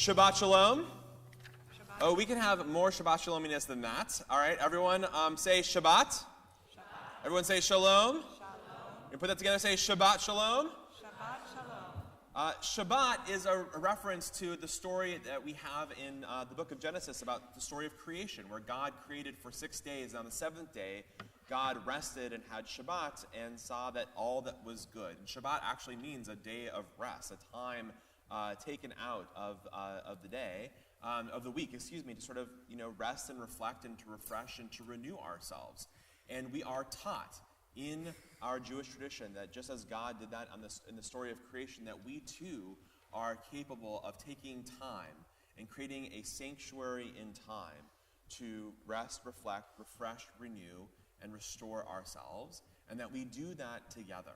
Shabbat Shalom. Oh, we can have more Shabbat Shalominess than that. All right, everyone say Shabbat. Shabbat. Everyone say Shalom. Shalom. You put that together, say Shabbat Shalom. Shabbat Shalom. Shabbat is a reference to the story that we have in the book of Genesis about the story of creation, where God created for 6 days. And on the seventh day, God rested and had Shabbat and saw that all that was good. And Shabbat actually means a day of rest, a time taken out of the day, of the week, to sort of rest and reflect and to refresh and to renew ourselves. And we are taught in our Jewish tradition that just as God did that in the story of creation, that we too are capable of taking time and creating a sanctuary in time to rest, reflect, refresh, renew, and restore ourselves, and that we do that together.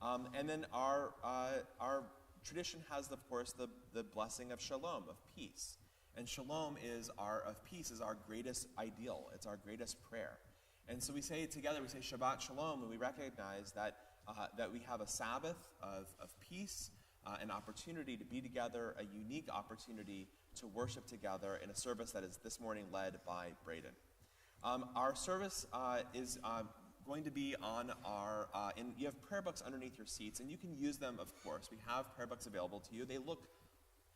And then our tradition has, of course, the blessing of shalom, of peace. And shalom of peace is our greatest ideal. It's our greatest prayer. And so we say it together, we say Shabbat Shalom, and we recognize that we have a Sabbath of peace, an opportunity to be together, a unique opportunity to worship together in a service that is this morning led by Brayden. Our service is going to be on and you have prayer books underneath your seats, and you can use them, of course. We have prayer books available to you. They look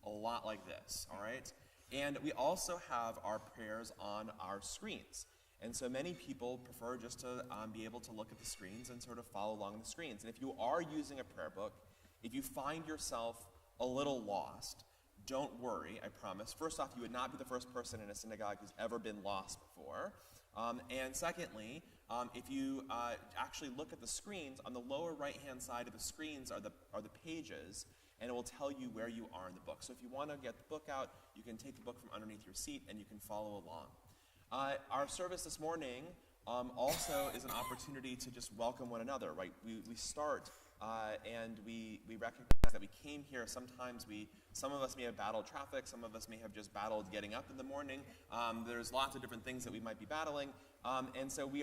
a lot like this, all right? And we also have our prayers on our screens. And so many people prefer just to be able to look at the screens and sort of follow along the screens. And if you are using a prayer book, if you find yourself a little lost, don't worry, I promise. First off, you would not be the first person in a synagogue who's ever been lost before. And secondly, if you actually look at the screens, on the lower right-hand side of the screens are the pages, and it will tell you where you are in the book. So if you want to get the book out, you can take the book from underneath your seat and you can follow along. Our service this morning also is an opportunity to just welcome one another, right? We start and we recognize that we came here. Sometimes some of us may have battled traffic, some of us may have just battled getting up in the morning. There's lots of different things that we might be battling. And so we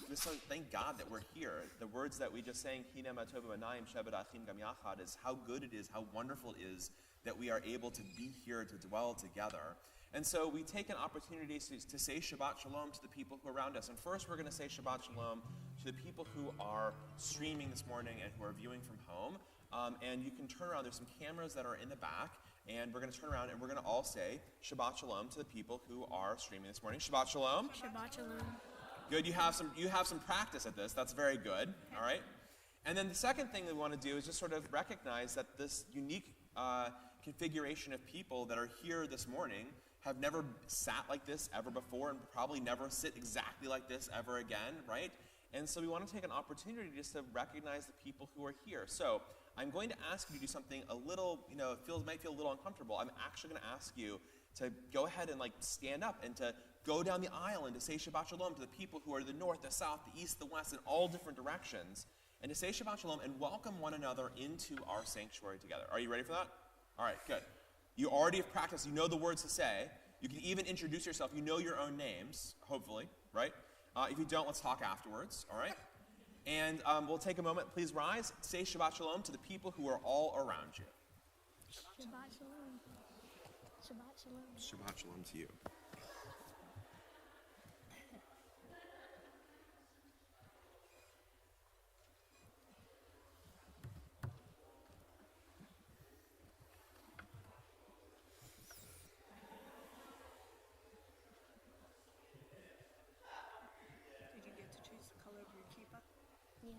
just thank God that we're here. The words that we just sang, Hinem Atovu Anayim Shevet Achim Gam Yachad, is how good it is, how wonderful it is that we are able to be here to dwell together. And so we take an opportunity to say Shabbat Shalom to the people who are around us. And first we're going to say Shabbat Shalom to the people who are streaming this morning and who are viewing from home. And you can turn around. There's some cameras that are in the back. And we're going to turn around and we're going to all say Shabbat Shalom to the people who are streaming this morning. Shabbat Shalom. Shabbat Shalom. Good. You have some practice at this. That's very good. All right. And then the second thing that we want to do is just sort of recognize that this unique configuration of people that are here this morning have never sat like this ever before and probably never sit exactly like this ever again, right? And so we want to take an opportunity just to recognize the people who are here. So I'm going to ask you to do something a little, might feel a little uncomfortable. I'm actually going to ask you to go ahead and stand up and to go down the aisle and to say Shabbat Shalom to the people who are the north, the south, the east, the west, in all different directions, and to say Shabbat Shalom and welcome one another into our sanctuary together. Are you ready for that? All right, good. You already have practiced. You know the words to say. You can even introduce yourself. You know your own names, hopefully, right? If you don't, let's talk afterwards, all right? And we'll take a moment. Please rise. Say Shabbat Shalom to the people who are all around you. Shabbat Shalom. Shabbat Shalom. Shabbat Shalom to you. Yeah.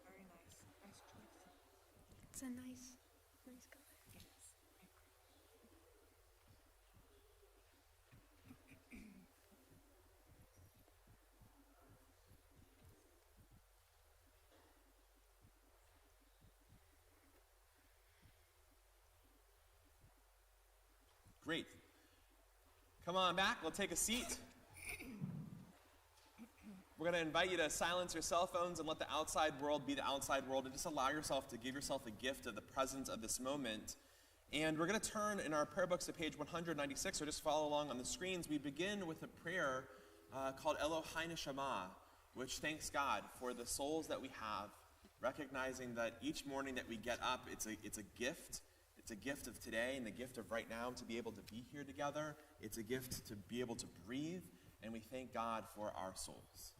Very nice. Nice choice. It's a nice color. Yes. Great. Come on back. We'll take a seat. We're going to invite you to silence your cell phones and let the outside world be the outside world and just allow yourself to give yourself a gift of the presence of this moment. And we're going to turn in our prayer books to page 196, or just follow along on the screens. We begin with a prayer called Elohai Neshama, which thanks God for the souls that we have, recognizing that each morning that we get up, it's a gift. It's a gift of today and the gift of right now to be able to be here together. It's a gift to be able to breathe, and we thank God for our souls.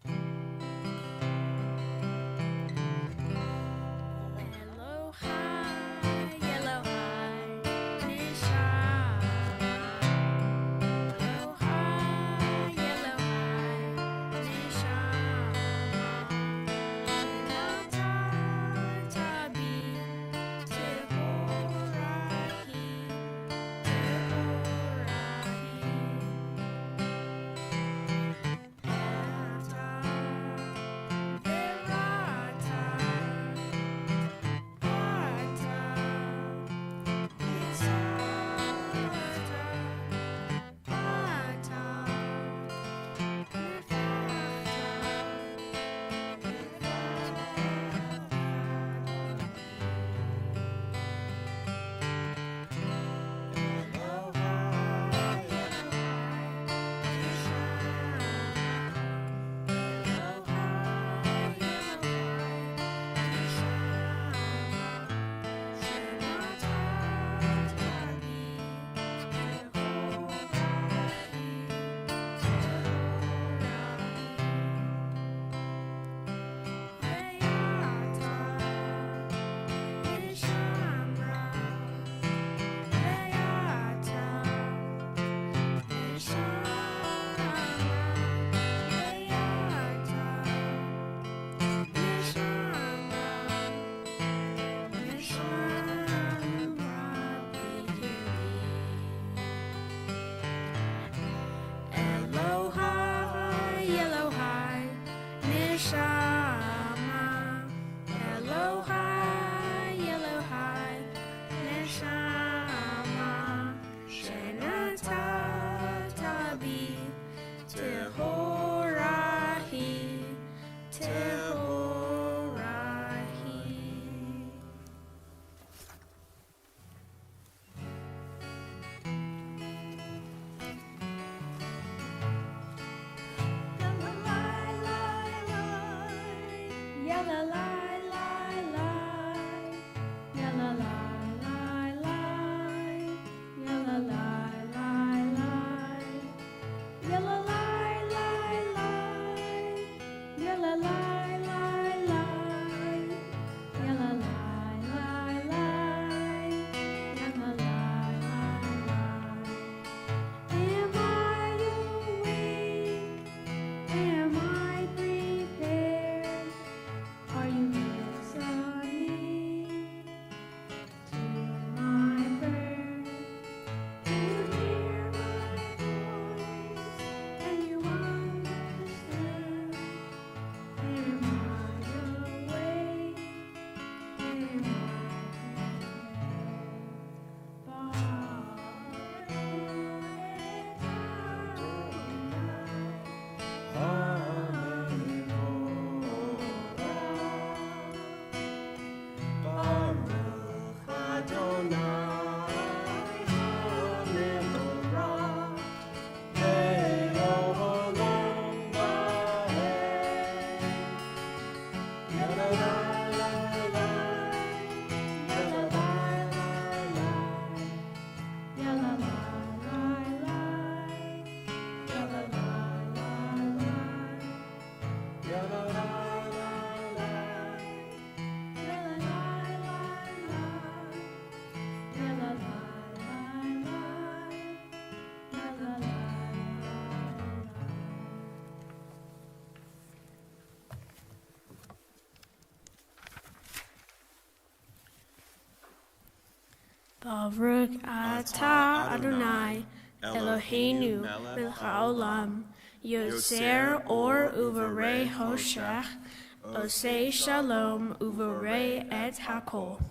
Baruch atah Adonai Eloheinu melech haolam Yoser or uvarei hoshech Osei shalom uvarei et hakol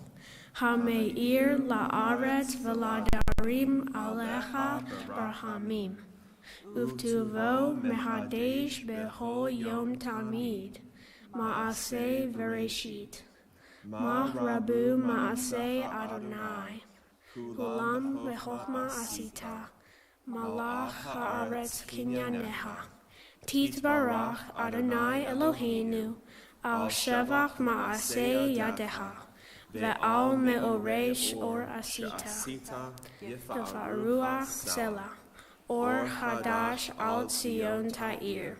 Hameir la'aretz v'ladarim alecha barhamim Uvtuvo mehadesh behol yom tamid Ma'aseh vereshit Ma rabu ma'aseh Adonai Kulam v'chochma asita Malach ha'aretz kinyaneha Titbarach Adonai Eloheinu Al shevach ma'aseh yadeha Ve'al me'oresh or asita. Yefaruach Selah. Or Hadash al Tzion Ta'ir.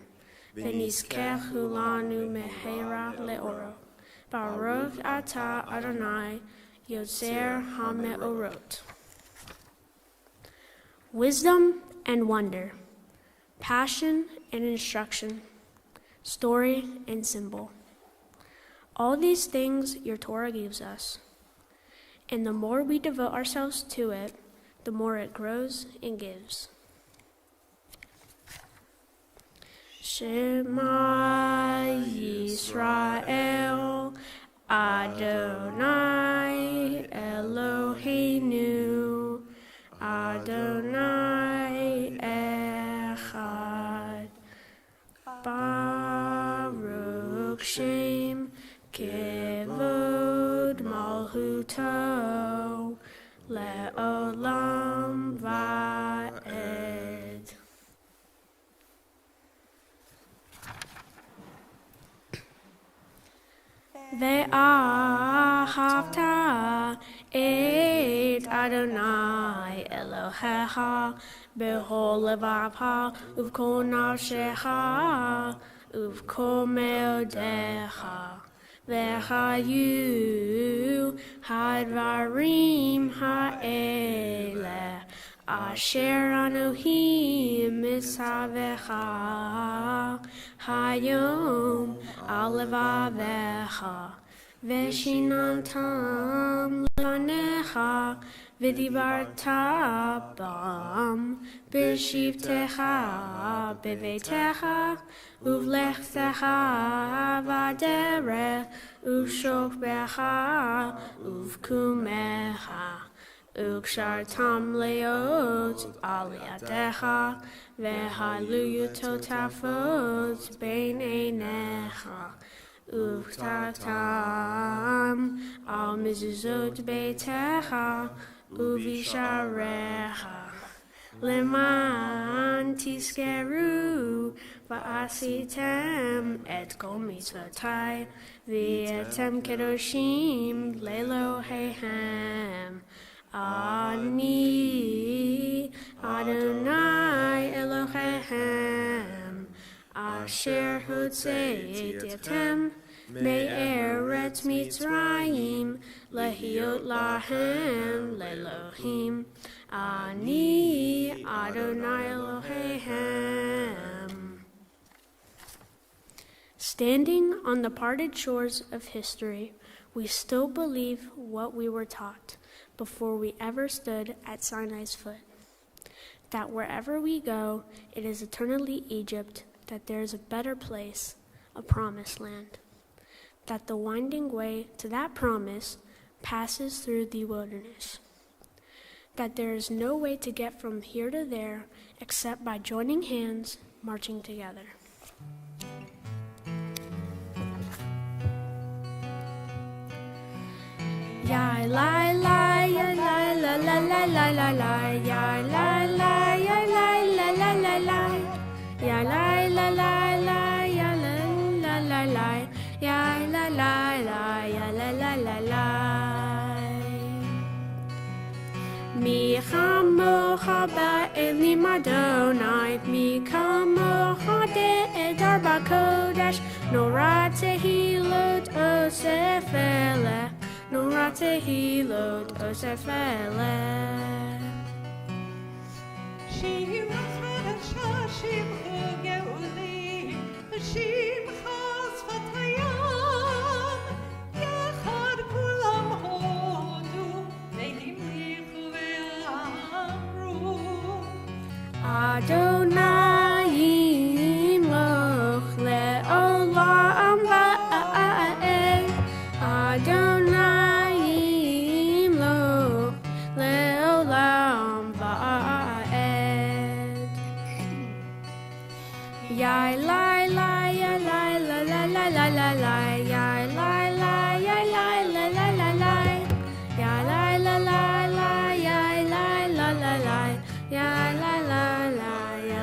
V'nizkech hulanu mehera le'oro. Baruch atah Adonai Yotzer HaMe'orot. Wisdom and wonder, passion and instruction, story and symbol. All these things your Torah gives us. And the more we devote ourselves to it, the more it grows and gives. Shema Yisrael Adonai Eloheinu Adonai Echad Baruch Shem Kevod Malchuto Le'olam Va'ed. Ve'ahavta et Adonai Elohecha b'chol levavcha uv'kol nafshecha uv'kol meodecha v'chayu hadvarim ha'eleh asher Anohim mitzavecha hayom al levavecha v'shinantam lefanecha v'dibarta bam b'shivtecha b'veitecha uv'lechtecha v'aderech uv'shokbecha uv'kumecha Ukshartam leot aliadecha ve'haluyu totafot bein einecha Uktatam al mezuzot beitecha uvisharecha leman tiskeru va'asitem et kol mitzvotai v'etem kedoshim le'Elohehem Ani Adonai Elohehem Asher Hotze'etem Me'eretz Mitzrayim Lehiot Lahem Le'Elohim Ani Adonai Elohehem. Standing on the parted shores of history, we still believe what we were taught before we ever stood at Sinai's foot, that wherever we go, it is eternally Egypt, that there is a better place, a promised land, that the winding way to that promise passes through the wilderness, that there is no way to get from here to there except by joining hands, marching together. Ya la la ya la la la la la la la ya la la ya la la la la la ya la la la la ya la la la la ya la la la ya la la la la Mi chamocha ba'elim Adonai Mi kamocha de'edar ba'kodesh Nora tehilot osef elech Nora tehilot osef elech Shimcha shimcha geulim Shimcha sfatayam Yechad kulam hodu Leilim lichu ve'amru Adonai yimloch le'olam va'ed Adonai yimloch le'olam va'ed Ya la la ya la la la la la la la ya la la ya la la la la la ya la la la la ya la la la la ya la la la ya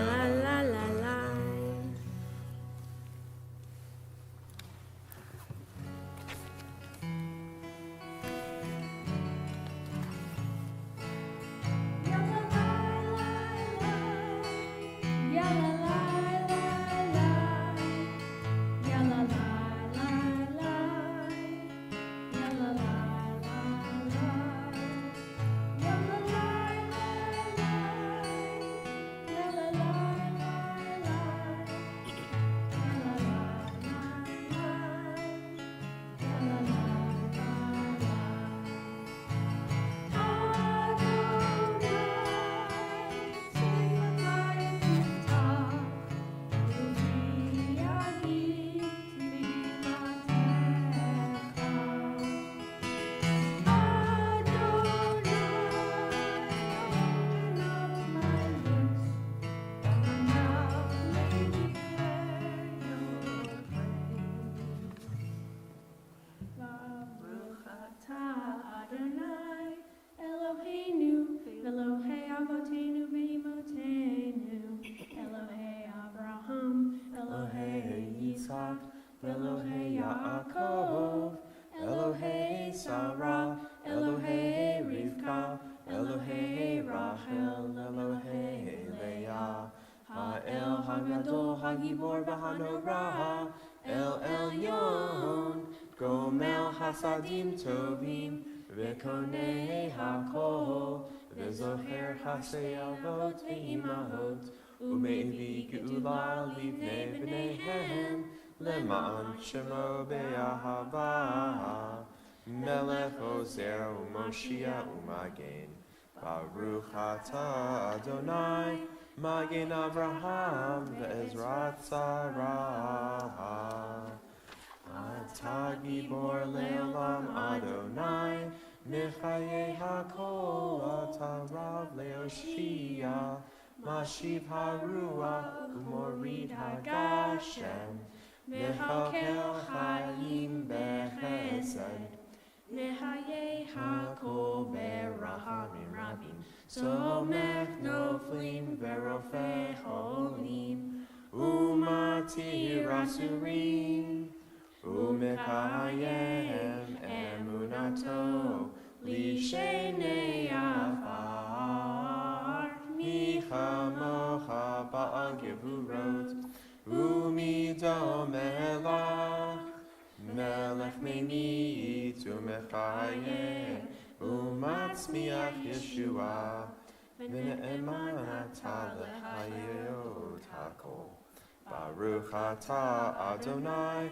Elohei Rivka, Elohei Rachel, Elohei Leah, Ha'el Hagadol Hagibor v'Hanora, El Elyon, Gomel Hasadim Tovim, V'konei HaKol, V'zocher Hasei Avot V'imahot, U'me'vi Geula Livnei B'neihem, Le'ma'an Shemo Be'ahava, Melech Ozer U'Moshia U'Magen, Baruch Atah Adonai, Magen Avraham Ve'ezrat Sarah. Atah Gibor Le'olam Adonai, Mechayei HaKol, Atah Rav Le'oshia, Mashiv HaRuach U'Morid HaGashem, Mechakel Chaim Bechesed, Mechayei HaKol Berachamim Rabim, Somech Noflim Verofei Cholim, Umatir Asurim, Umekayem Emunato Lishenei Afar, Michamocha Ba'al Gevurot, Umido Melach, Melech Meimit Umechayeh, Umatzmiach Yeshua, V'ne'emanata L'chayot HaKol, Baruch Atah Adonai,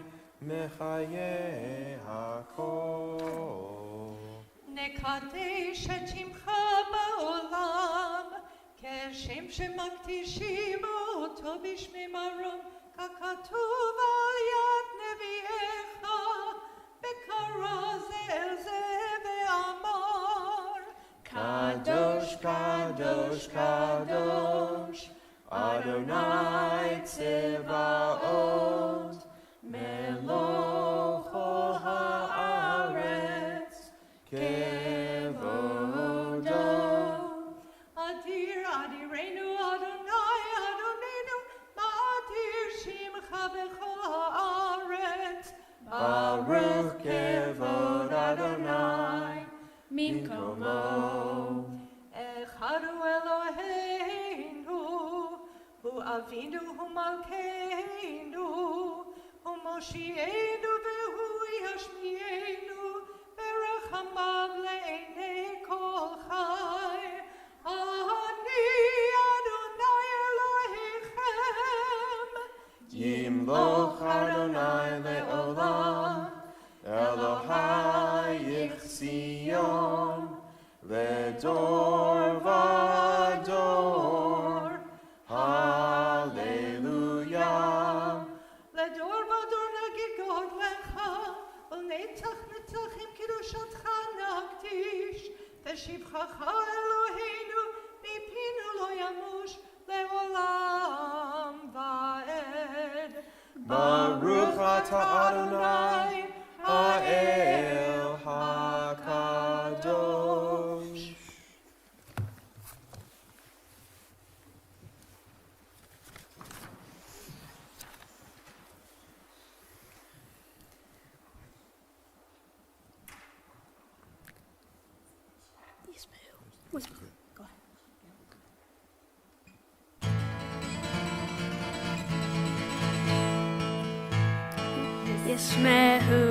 Mechayeh HaKol. נקדש את שמך בעולם, כשם שמקדישים אותו בשמי מרום, ככתוב על יד נביאך, וקרא זה אל זה ואמר, Kadosh, Kadosh, Kadosh, Adonai Tzevaot, Melech haaretz, Kevodo. אדיר אדירנו אדוני אדוננו, מאדיר שמך בכל הארץ, Baruch Kevod Adonai, ממקומו. אחד הוא אלוהינו, הוא אבינו, הוא מלכנו, הוא מושיענו והוא ישמיענו, ברחמיו לעיני כל חי. אני אדוני אלוהיכם, Yimloch Adonai le'olam, Elohai Yichzion, Ledor vador, Hallelujah. לדור ודור נגיד גודלך, ולנצח נצחים קדושתך נקדיש, ושבחך אלוהינו מפינו לא ימוש לעולם ועד. Baruch atah Adonai, Ha'el HaKadosh. Yismehu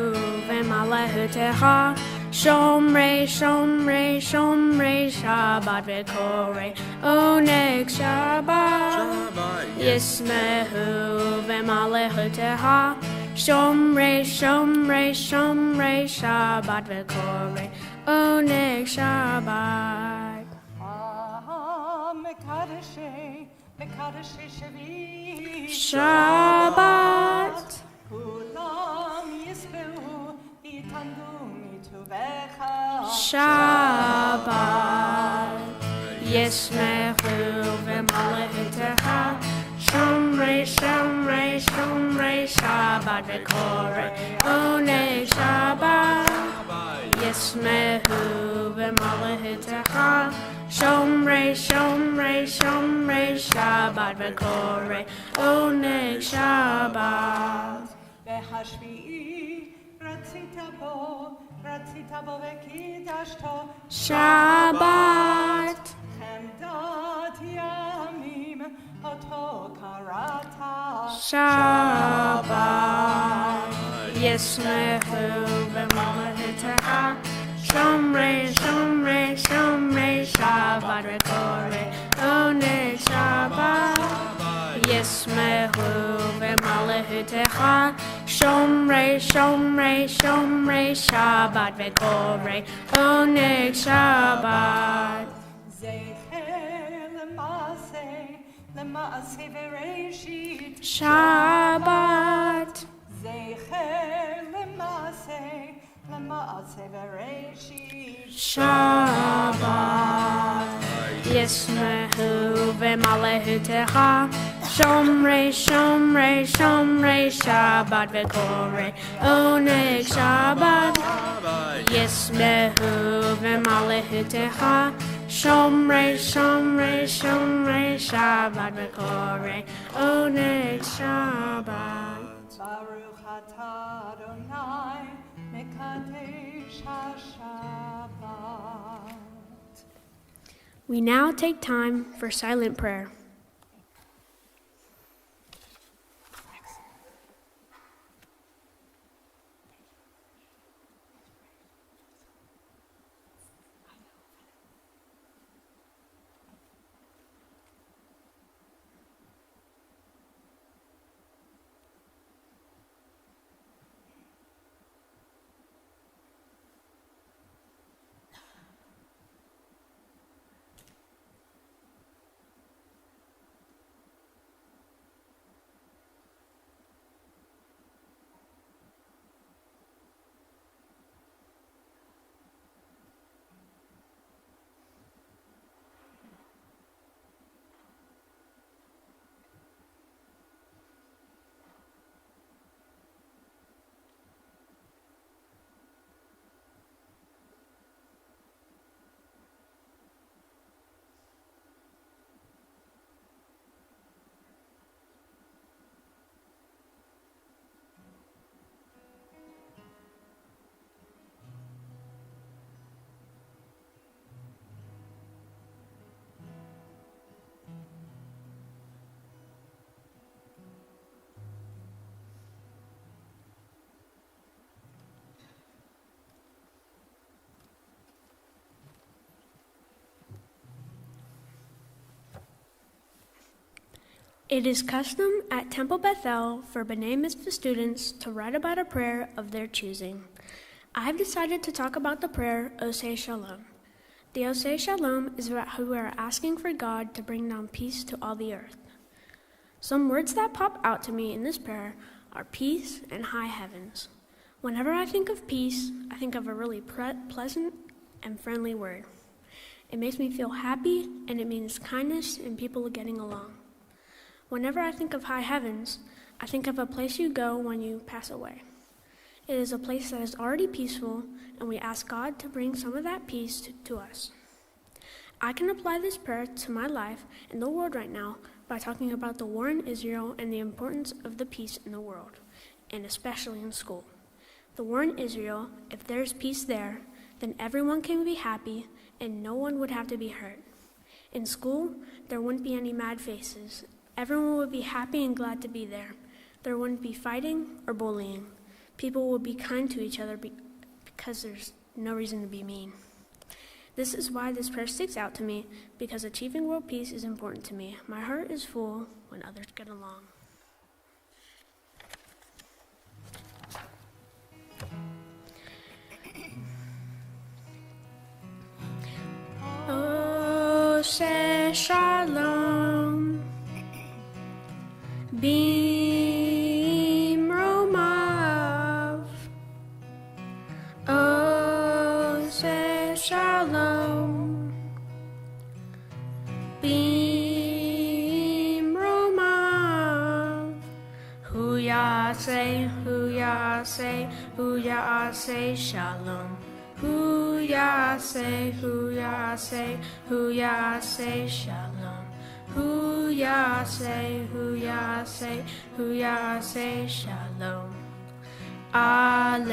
v'malehu techa, Shomrei, Shomrei, Shomrei, Shabbat v'korei, Oneg Shabbat. Yismehu v'malehu techa, Shomrei, Shomrei, Shomrei, Shabbat v'korei, Oneg Shabbat. מקדשי, מקדשי שביעי Shabbat. כולם יספרו ויתענגו מטובך. Shabbat. Yismehu v'malehu techa, Shomrei, Shomrei, Shomrei, Shabbat v'korei, Oneg Shabbat. Yismehu v'malehu techa, Shomrei, Shomrei, Shomrei, Shabbat v'korei, Oneg Shabbat. והשביעי רצית בו רצית בו וקידשתו, Shabbat. חמדת ימים, אותו קראת. Shabbat. Yismehu v'malachitecha. Shomrei, Shomrei, Shomrei, Shabbat v'korei, oneg Shabbat. Yismehu v'malachitecha. Shomrei, Shomrei, Shomrei, Shabbat v'korei, oneg Shabbat. זכר למעשה וראשית, Shabbat. זכר למעשה וראשית. Shabbat. Yismehu v'malahutecha. Shomrei, Shomrei, Shomrei, Shabbat v'korei, oneg Shabbat. Yismehu v'malahutecha. Shomrei, Shomrei, Shomrei, Shabbat v'korei, oneg Shabbat. Baruch atah Adonai, mekadesh ha-Shabbat. We now take time for silent prayer. It is custom at Temple Bethel for B'nai Mitzvah students to write about a prayer of their choosing. I have decided to talk about the prayer, Oseh Shalom. The Oseh Shalom is about how we are asking for God to bring down peace to all the earth. Some words that pop out to me in this prayer are peace and high heavens. Whenever I think of peace, I think of a really pleasant and friendly word. It makes me feel happy, and it means kindness and people getting along. Whenever I think of high heavens, I think of a place you go when you pass away. It is a place that is already peaceful, and we ask God to bring some of that peace to us. I can apply this prayer to my life and the world right now by talking about the war in Israel and the importance of the peace in the world, and especially in school. The war in Israel, if there's peace there, then everyone can be happy and no one would have to be hurt. In school, there wouldn't be any mad faces. Everyone would be happy and glad to be there. There wouldn't be fighting or bullying. People would be kind to each other because there's no reason to be mean. This is why this prayer sticks out to me, because achieving world peace is important to me. My heart is full when others get along. Oseh Shalom. Bimromav, Oseh Shalom, Bimromav, Hu Yaseh, Hu Yaseh, Hu Yaseh Shalom, Hu Yaseh, Hu Yaseh, Hu Yaseh Shalom. Hu Yaseh, Hu Yaseh, Hu Yaseh Shalom Aleinu.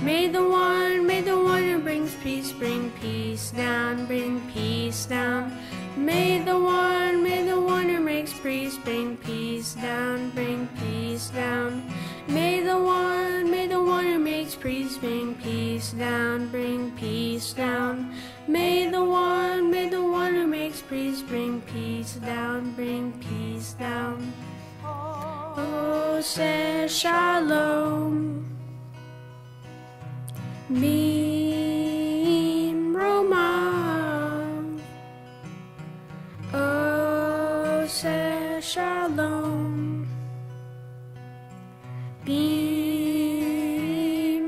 May the one who brings peace bring peace down, bring peace down. May the one who makes peace bring peace down, bring peace down. May the one who makes peace bring peace down, bring peace down. May the one who makes peace bring peace down, bring peace down. Oh, say shalom. Beam Roma. Oh, say shalom. Beam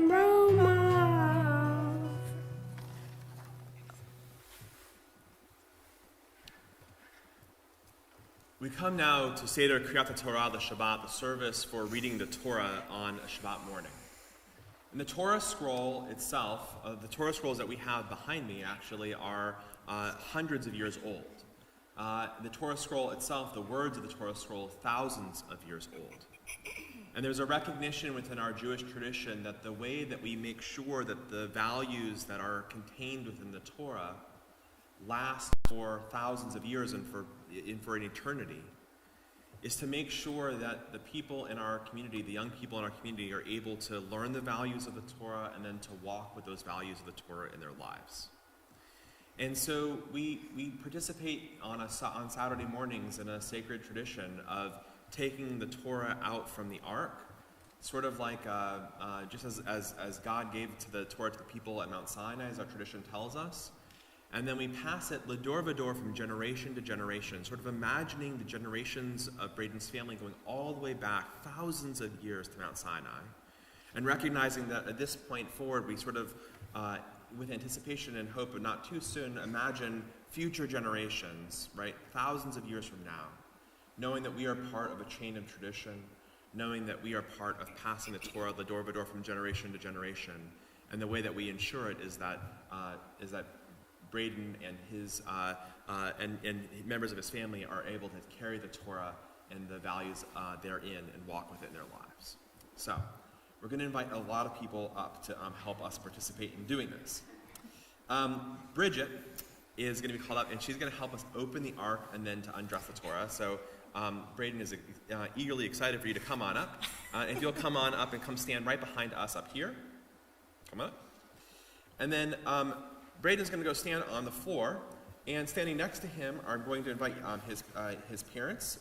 Roma. We come now to Seder Kriyat Torah, the Shabbat, the service for reading the Torah on a Shabbat morning. And the Torah scroll itself, the Torah scrolls that we have behind me actually are hundreds of years old. The Torah scroll itself, the words of the Torah scroll, thousands of years old. And there's a recognition within our Jewish tradition that the way that we make sure that the values that are contained within the Torah last for thousands of years and for an eternity is to make sure that the people in our community, the young people in our community, are able to learn the values of the Torah and then to walk with those values of the Torah in their lives. And so we participate on Saturday mornings in a sacred tradition of taking the Torah out from the ark, sort of like just as God gave to the Torah to the people at Mount Sinai, as our tradition tells us. And then we pass it ledor vador from generation to generation, sort of imagining the generations of Brayden's family going all the way back thousands of years to Mount Sinai, and recognizing that at this point forward, we sort of, with anticipation and hope, but not too soon, imagine future generations, right, thousands of years from now, knowing that we are part of a chain of tradition, knowing that we are part of passing the Torah ledor vador from generation to generation, and the way that we ensure it is that Brayden and his and members of his family are able to carry the Torah and the values therein and walk with it in their lives. So, we're going to invite a lot of people up to help us participate in doing this. Bridget is going to be called up, and she's going to help us open the ark and then to undress the Torah. So, Brayden is eagerly excited for you to come on up. If you'll come on up and come stand right behind us up here. Come on up. And then Brayden's going to go stand on the floor, and standing next to him are going to invite his parents,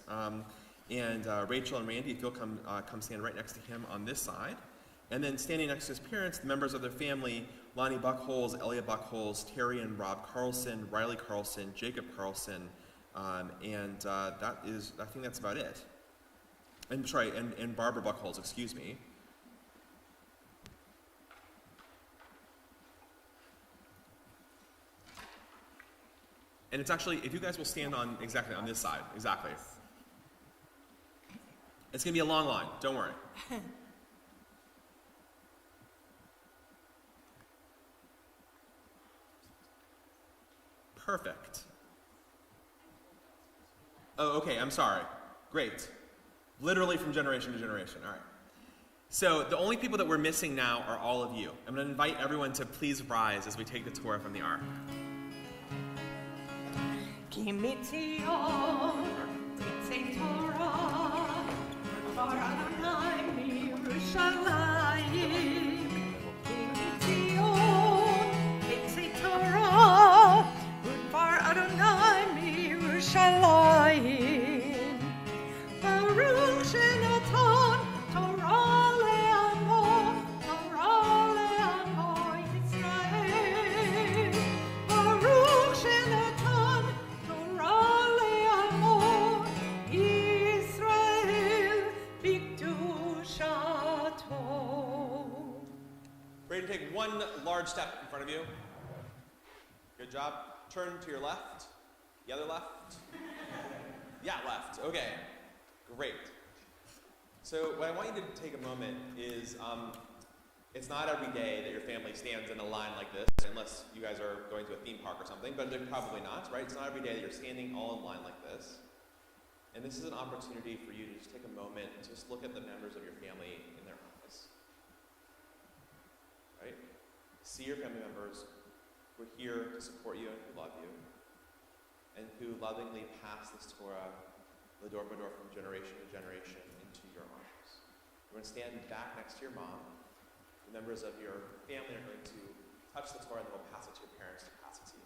and Rachel and Randy, if you'll come stand right next to him on this side. And then standing next to his parents, the members of their family, Lonnie Buckholes, Elliot Buckholes, Terry and Rob Carlson, Riley Carlson, Jacob Carlson, and I think that's about it. And sorry, and Barbara Buckholes, excuse me. And it's actually, if you guys will stand on exactly on this side, exactly. It's going to be a long line, don't worry. Perfect. Oh, okay, I'm sorry. Great. Literally from generation to generation, all right. So the only people that we're missing now are all of you. I'm going to invite everyone to please rise as we take the Torah from the ark. כי מציון תצא תורה, דבר אדוני מירושלים. כי מציון תצא תורה, דבר אדוני מירושלים. ברוך שנתן תורה לעמו, תורה לעמו ישראל. ברוך שנתן Brayden, take one large step in front of you. Good job. Turn to your left. The other left. Yeah, left. Okay. Great. So what I want you to take a moment is, it's not every day that your family stands in a line like this, unless you guys are going to a theme park or something, but they're probably not, right? It's not every day that you're standing all in line like this. And this is an opportunity for you to just take a moment and just look at the members of your family in their eyes. Right? see your family members who are here to support you and who love you, and who lovingly pass this Torah door by door from generation to generation into your arms. You're going to stand back next to your mom. The members of your family are going to touch the Torah and then we'll pass it to your parents to pass it to you.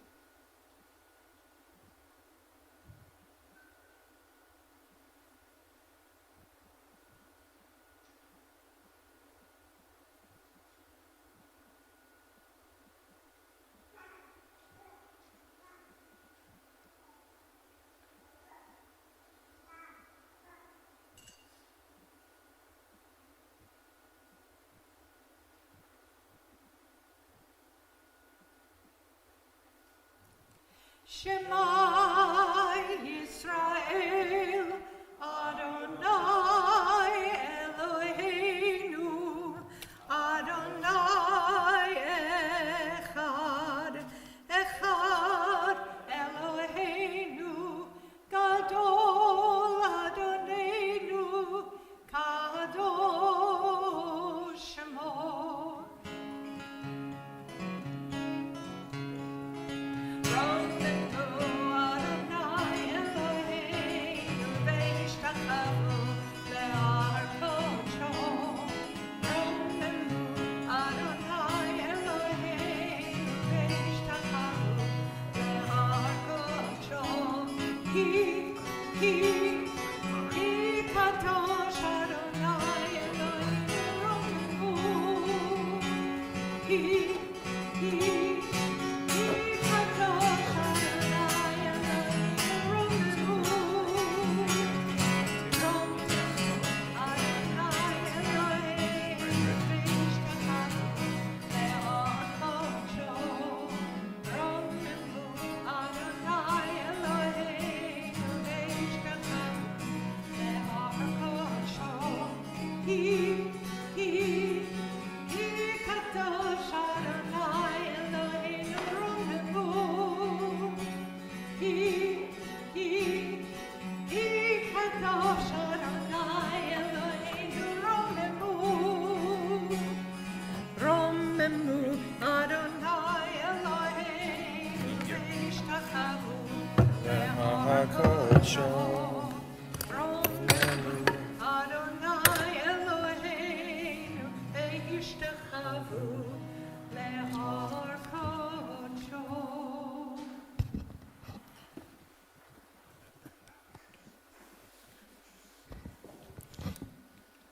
Shema Yisrael, Adonai Eloheinu, Adonai Echad, Echad Eloheinu, Gadol Adonenu, Kadosh Shemo.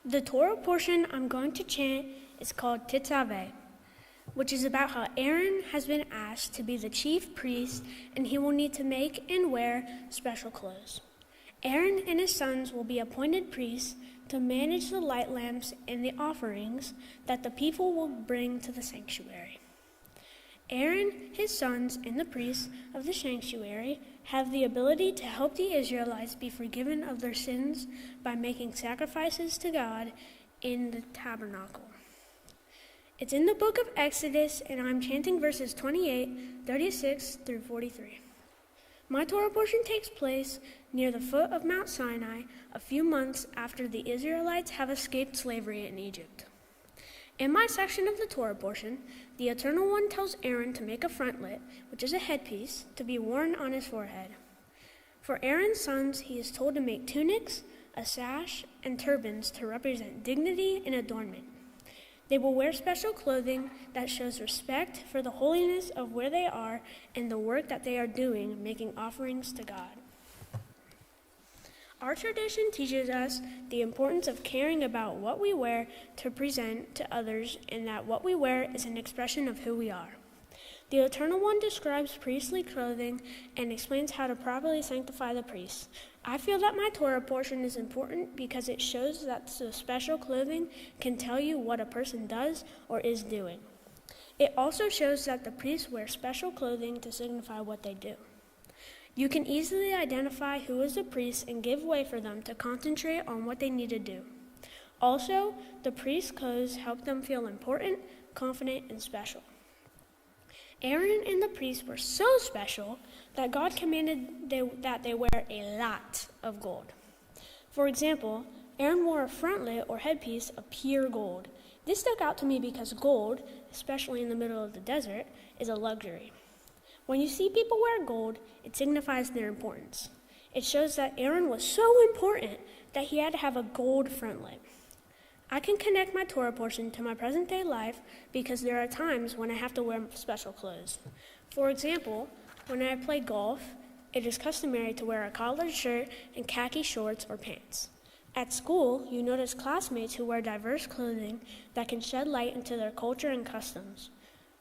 The Torah portion I'm going to chant is called Tetzaveh, which is about how Aaron has been asked to be the chief priest and he will need to make and wear special clothes. Aaron and his sons will be appointed priests to manage the light lamps and the offerings that the people will bring to the sanctuary. Aaron, his sons, and the priests of the sanctuary have the ability to help the Israelites be forgiven of their sins by making sacrifices to God in the tabernacle. It's in the book of Exodus, and I'm chanting verses 28, 36 through 43. My Torah portion takes place near the foot of Mount Sinai a few months after the Israelites have escaped slavery in Egypt. In my section of the Torah portion, the Eternal One tells Aaron to make a frontlet, which is a headpiece, to be worn on his forehead. For Aaron's sons, he is told to make tunics, a sash, and turbans to represent dignity and adornment. They will wear special clothing that shows respect for the holiness of where they are and the work that they are doing, making offerings to God. Our tradition teaches us the importance of caring about what we wear to present to others, and that what we wear is an expression of who we are. The Eternal One describes priestly clothing and explains how to properly sanctify the priests. I feel that my Torah portion is important because it shows that the special clothing can tell you what a person does or is doing. It also shows that the priests wear special clothing to signify what they do. You can easily identify who is a priest and give way for them to concentrate on what they need to do. Also, the priest's clothes help them feel important, confident, and special. Aaron and the priests were so special that God commanded that they wear a lot of gold. For example, Aaron wore a frontlet or headpiece of pure gold. This stuck out to me because gold, especially in the middle of the desert, is a luxury. When you see people wear gold, it signifies their importance. It shows that Aaron was so important that he had to have a gold frontlet. I can connect my Torah portion to my present-day life because there are times when I have to wear special clothes. For example, when I play golf, it is customary to wear a collared shirt and khaki shorts or pants. At school, you notice classmates who wear diverse clothing that can shed light into their culture and customs.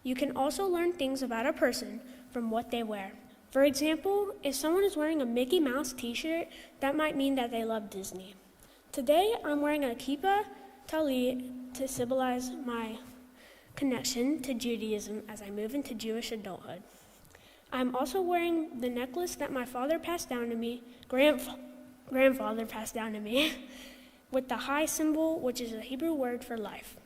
You can also learn things about a person from what they wear. For example, if someone is wearing a Mickey Mouse t-shirt, that might mean that they love Disney. Today, I'm wearing a kippah talit to symbolize my connection to Judaism as I move into Jewish adulthood. I'm also wearing the necklace that my father passed down to me, grandfather passed down to me, with the high symbol, which is a Hebrew word for life.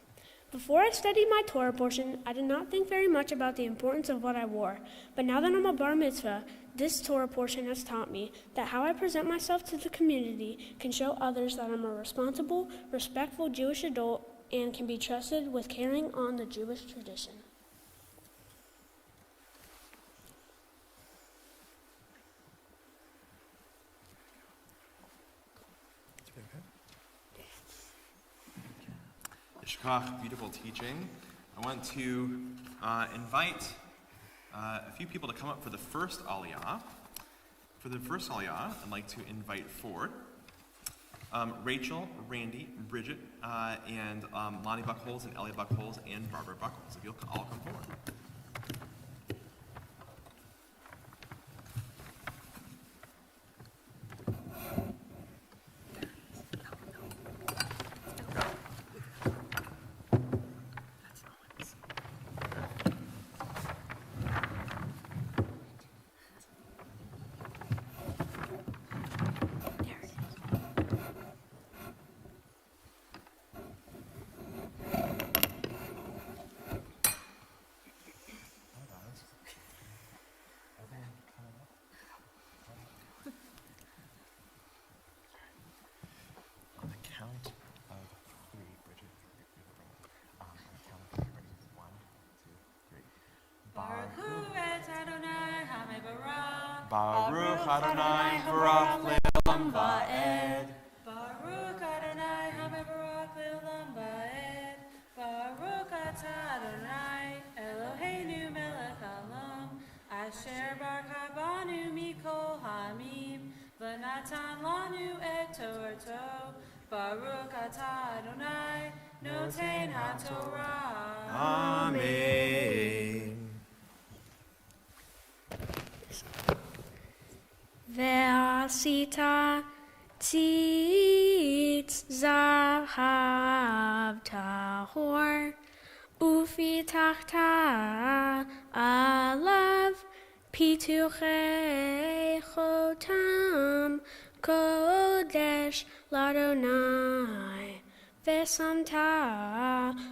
Before I studied my Torah portion, I did not think very much about the importance of what I wore, but now that I'm a bar mitzvah, this Torah portion has taught me that how I present myself to the community can show others that I'm a responsible, respectful Jewish adult and can be trusted with carrying on the Jewish tradition. Shkach, beautiful teaching. I want to invite a few people to come up for the first aliyah. For the first aliyah, I'd like to invite forward Rachel, Randy, Bridget, and Lonnie Buckholes and Elliot Buckholes and Barbara Buckholes. If you'll all come forward. Baruch Adonai Barach Le'olam Va'ed. Baruch Adonai HaMevarach Le'olam Va'ed. Baruch Atah Adonai Eloheinu Melech Haolam Asher Barak Banu Mikol Hamim V'natan Lanu Et Torto. Baruch Atah Adonai Noten HaTorah. Amen. Ve'asita tzitz zahav tahor ufitachta alav pituchei chotam kodesh ladonai ve'samta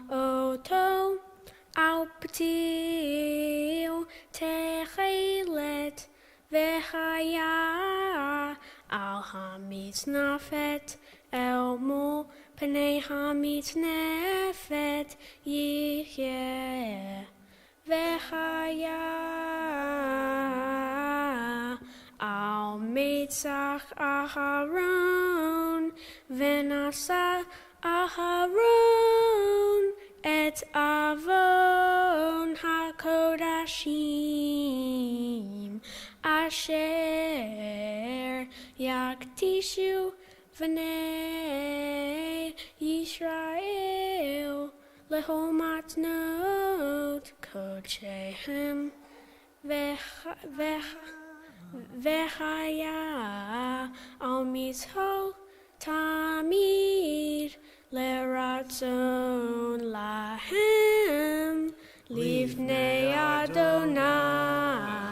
oto al ptil techelet V'chaya al hamitznafet el mo pnei hamitznefet yihyeh. V'chaya al mitzach Aharon v'nasa Aharon et avon hakodashim Asher yaktishu v'nei Yisrael lehol matnot kodshehem v'chaya al mitzvot tamid leratzon lahem livnei Adonai.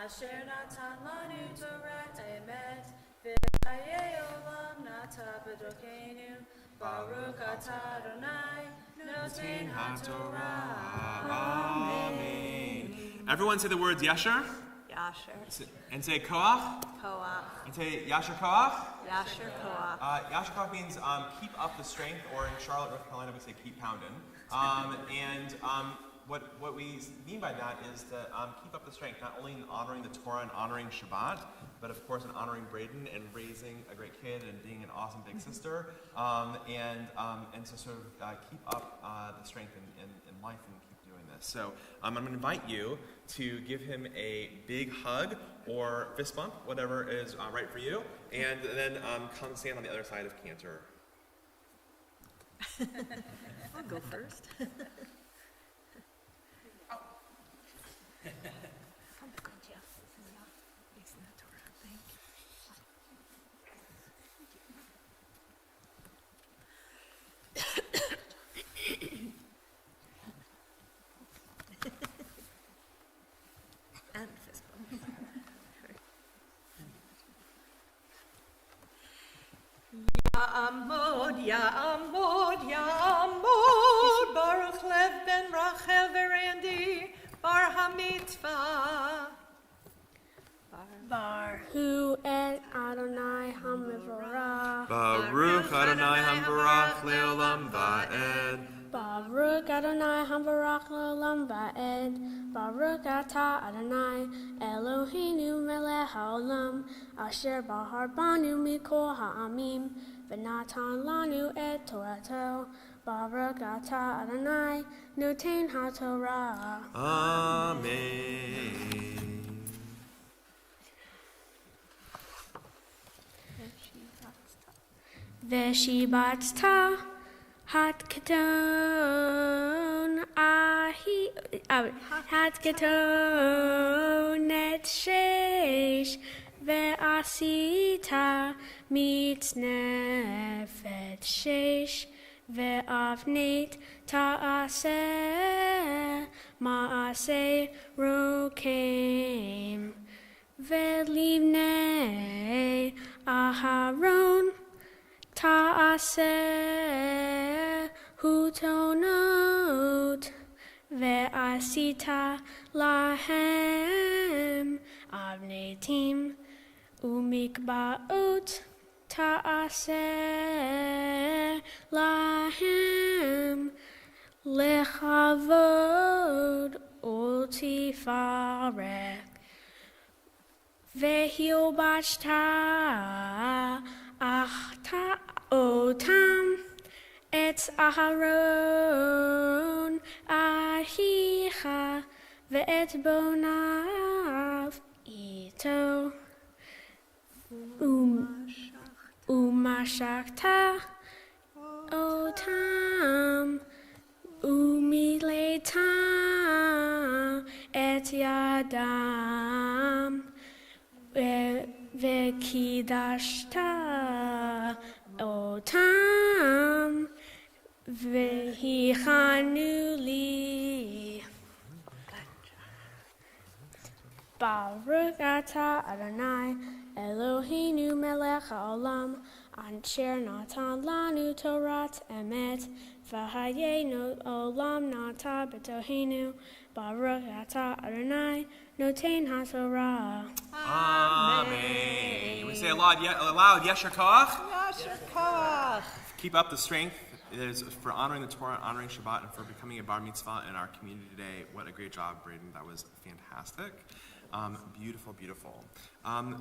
Asher natan lanu Torah emet v'chayei olam nata b'dorkeinu Baruch atah Adonai noten haTorah. Amen. Everyone say the words Yasher. Yasher. And say Koach. Koach. And say Yasher Koach. Yasher Koach. Yasher Koach means keep up the strength, or in Charlotte, North Carolina, we say keep pounding. What we mean by that is to keep up the strength, not only in honoring the Torah and honoring Shabbat, but of course in honoring Brayden and raising a great kid and being an awesome big sister, and to sort of keep up the strength in life and keep doing this. So I'm going to invite you to give him a big hug or fist bump, whatever is right for you, and then come stand on the other side of Cantor. I'll go first. And fist bump. Ya'amod, Ya'amod, Ya'amod, Baruch Lev ben Rachel Verandi, Bar HaMitzvah. Hu et Adonai HaMevorach. Baruch Adonai Hambarach Leolam Va'ed. Baruch Adonai HaMevorach Leolam Va'ed. Baruch Atah Adonai Eloheinu melech haolam, asher bahar banu mikol ha'amim, v'natan lanu et Torato. Baruch Atah Adonai noten haTorah. Amen. Veshibatsta hat keton hat keton et sheish ve'asita mitznefet sheish ve'avnit ta'aseh ma'aseh rokem ve'livnei Aharon Ta'aseh hutonot ve'asita lahem avnetim umikbaot ta'aseh lahem lechavod ultifarek ve'hiobachta achta otam etz Aharon ahicha ve'et bonav ito umashakta otam umileta et yadam ve'kidashta otam ve'hichanu li. Baruch atah Adonai Eloheinu melech haolam, asher natan lanu Torat emet, v'hayenu olam nata b'tohenu. Baruch atah Adonai noten haTorah. Amen. We say aloud Yasher Koach. Yasher Koach. Keep up the strength. It is for honoring the Torah, honoring Shabbat, and for becoming a bar mitzvah in our community today. What a great job, Brayden. That was fantastic. Beautiful, beautiful.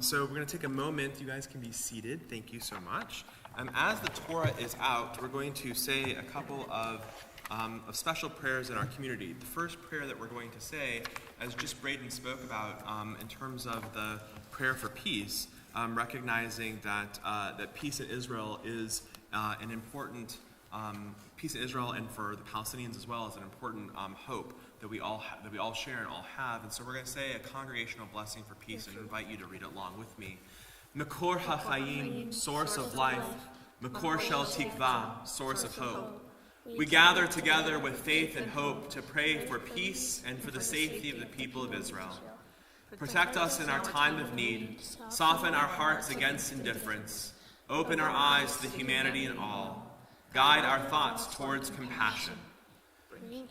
So we're going to take a moment. You guys can be seated. Thank you so much. As the Torah is out, we're going to say a couple of special prayers in our community. The first prayer that we're going to say, as just Brayden spoke about, in terms of the prayer for peace, recognizing that peace in Israel is an important peace in Israel, and for the Palestinians as well, is an important hope that we all share and all have. And so we're going to say a congregational blessing for peace and invite you to read it along with me. Makor HaChaim, source of life. Makor Shel Tikva, source of hope. We gather together with faith and hope to pray for peace and for the safety of the people of Israel. Protect us in our time of need. Soften our hearts against indifference. Open our eyes to the humanity in all. Guide our thoughts towards compassion.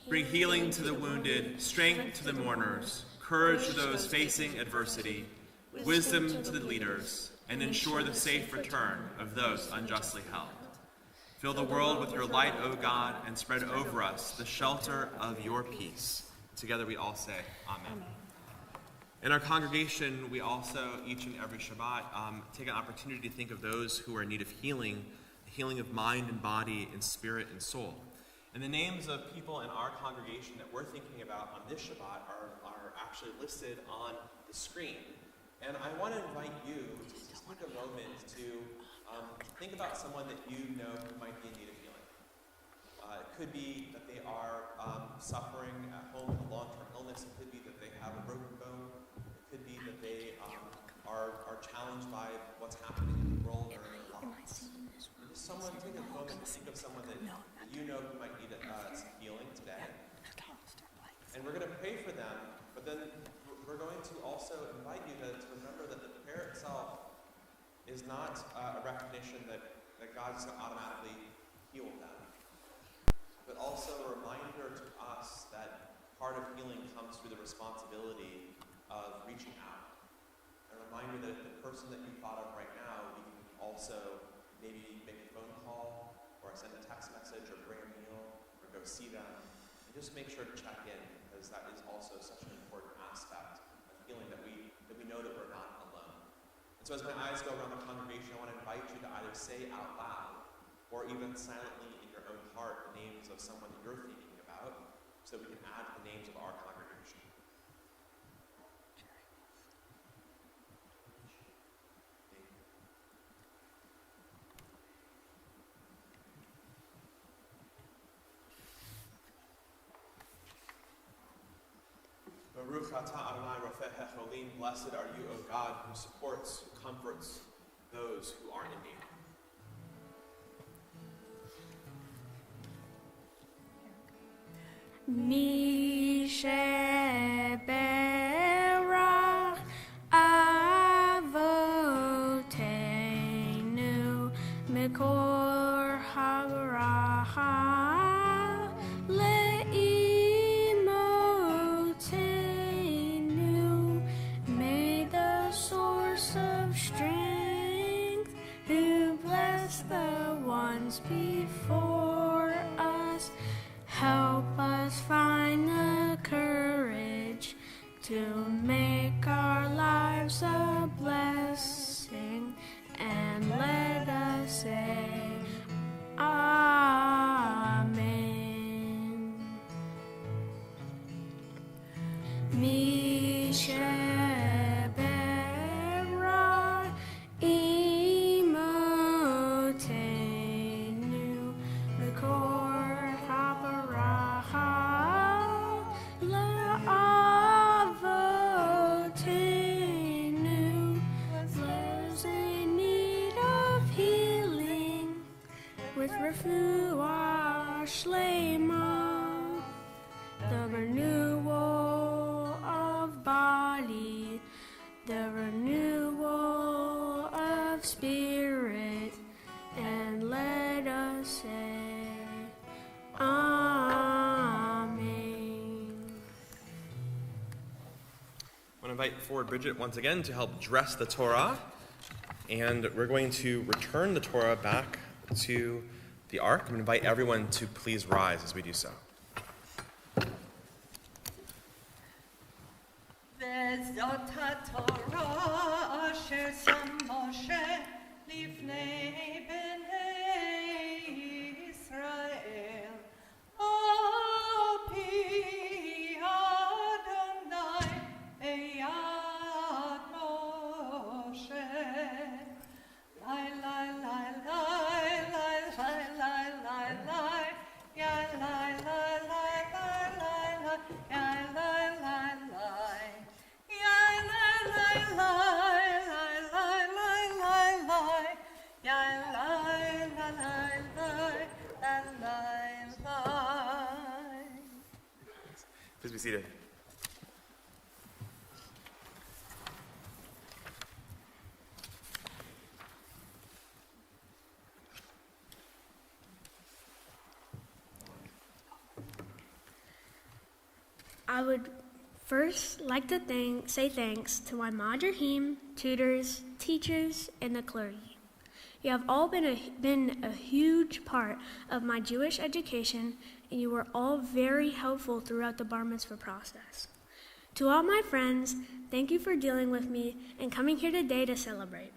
Bring healing to the wounded, strength to the mourners, courage to those facing adversity, wisdom to the leaders, and ensure the safe return of those unjustly held. Fill the world with your light, O God, and spread over us the shelter of your peace. Together we all say, Amen. In our congregation, we also, each and every Shabbat, take an opportunity to think of those who are in need of healing of mind and body and spirit and soul. And the names of people in our congregation that we're thinking about on this Shabbat are actually listed on the screen. And I want to invite you to just take a moment to think about someone that you know who might be in need of healing. It could be that they are suffering at home with a long-term illness. It could be that they have a broken bone. It could be that they are challenged by what's happening in the world or in their lives. Someone, take a moment to think of someone that you know who might need some healing today. And we're going to pray for them, but then we're going to also invite you to remember that the prayer itself is not a recognition that God is going to automatically heal them, but also a reminder to us that part of healing comes through the responsibility of reaching out. A reminder that if the person that you thought of right now, we can also maybe make a phone call or send a text message or bring a meal or go see them. And just make sure to check in, because that is also such an important aspect of healing, that we know that we're not alone. And so as my eyes go around the congregation, I want to invite you to either say out loud or even silently in your own heart the names of someone that you're thinking about, so we can add the names of our congregation. Baruch atah Adonai Rofeh HaCholim, blessed are you, O God, who supports, who comforts those who are in need. Misheberach Avotenu Mikor Havaraha Leimotenu. May the source of strength, who bless the ones before us, help us find the courage to make our lives a blessing, and let us say Amen. Misheberach Imotenu Mikor Habaraha La'avotenu. There's a need of healing with refuah shlema, the renewal of body, the renewal of spirit, and let us say Amen. I want to invite forward Bridget once again to help dress the Torah, and we're going to return the Torah back to the Ark. I'm going to invite everyone to please rise as we do so. וזאת התורה אשר שם משה לפני בני ישראל, על פי אדוני ביד משה. לי, לי, לי, לי, לי, לי, לי, לי, לי, יא, לי, לי, לי, לי, לי, לי, יא, לי, לי, לי. Please be seated. I would First, like to say thanks to my Madrahim, tutors, teachers, and the clergy. You have all been a huge part of my Jewish education, and you were all very helpful throughout the bar mitzvah process. To all my friends, thank you for dealing with me and coming here today to celebrate.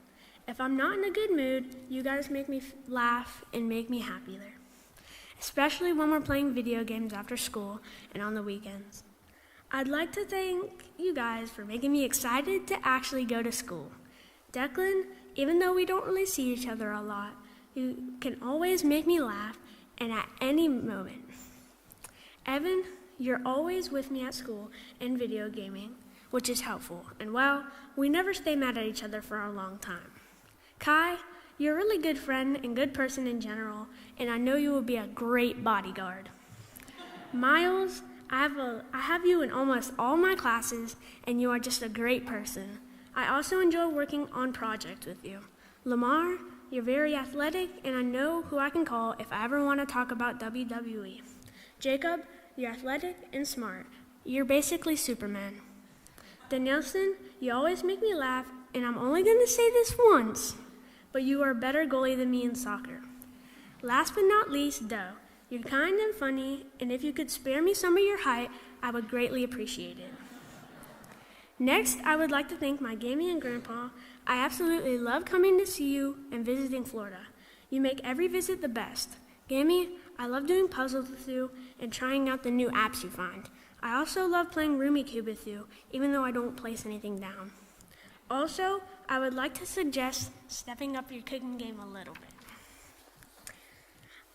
If I'm not in a good mood, you guys make me laugh and make me happy there, especially when we're playing video games after school and on the weekends. I'd like to thank you guys for making me excited to actually go to school. Declan, even though we don't really see each other a lot, you can always make me laugh and at any moment. Evan, you're always with me at school and video gaming, which is helpful. And well, we never stay mad at each other for a long time. Kai, you're a really good friend and good person in general, and I know you will be a great bodyguard. Miles, I have you in almost all my classes, and you are just a great person. I also enjoy working on projects with you. Lamar, you're very athletic, and I know who I can call if I ever want to talk about WWE. Jacob, you're athletic and smart. You're basically Superman. Danielson, you always make me laugh, and I'm only going to say this once, but you are a better goalie than me in soccer. Last but not least, Doe. You're kind and funny, and if you could spare me some of your height, I would greatly appreciate it. Next, I would like to thank my Gammy and Grandpa. I absolutely love coming to see you and visiting Florida. You make every visit the best. Gammy, I love doing puzzles with you and trying out the new apps you find. I also love playing Roomy Cube with you, even though I don't place anything down. Also, I would like to suggest stepping up your cooking game a little bit.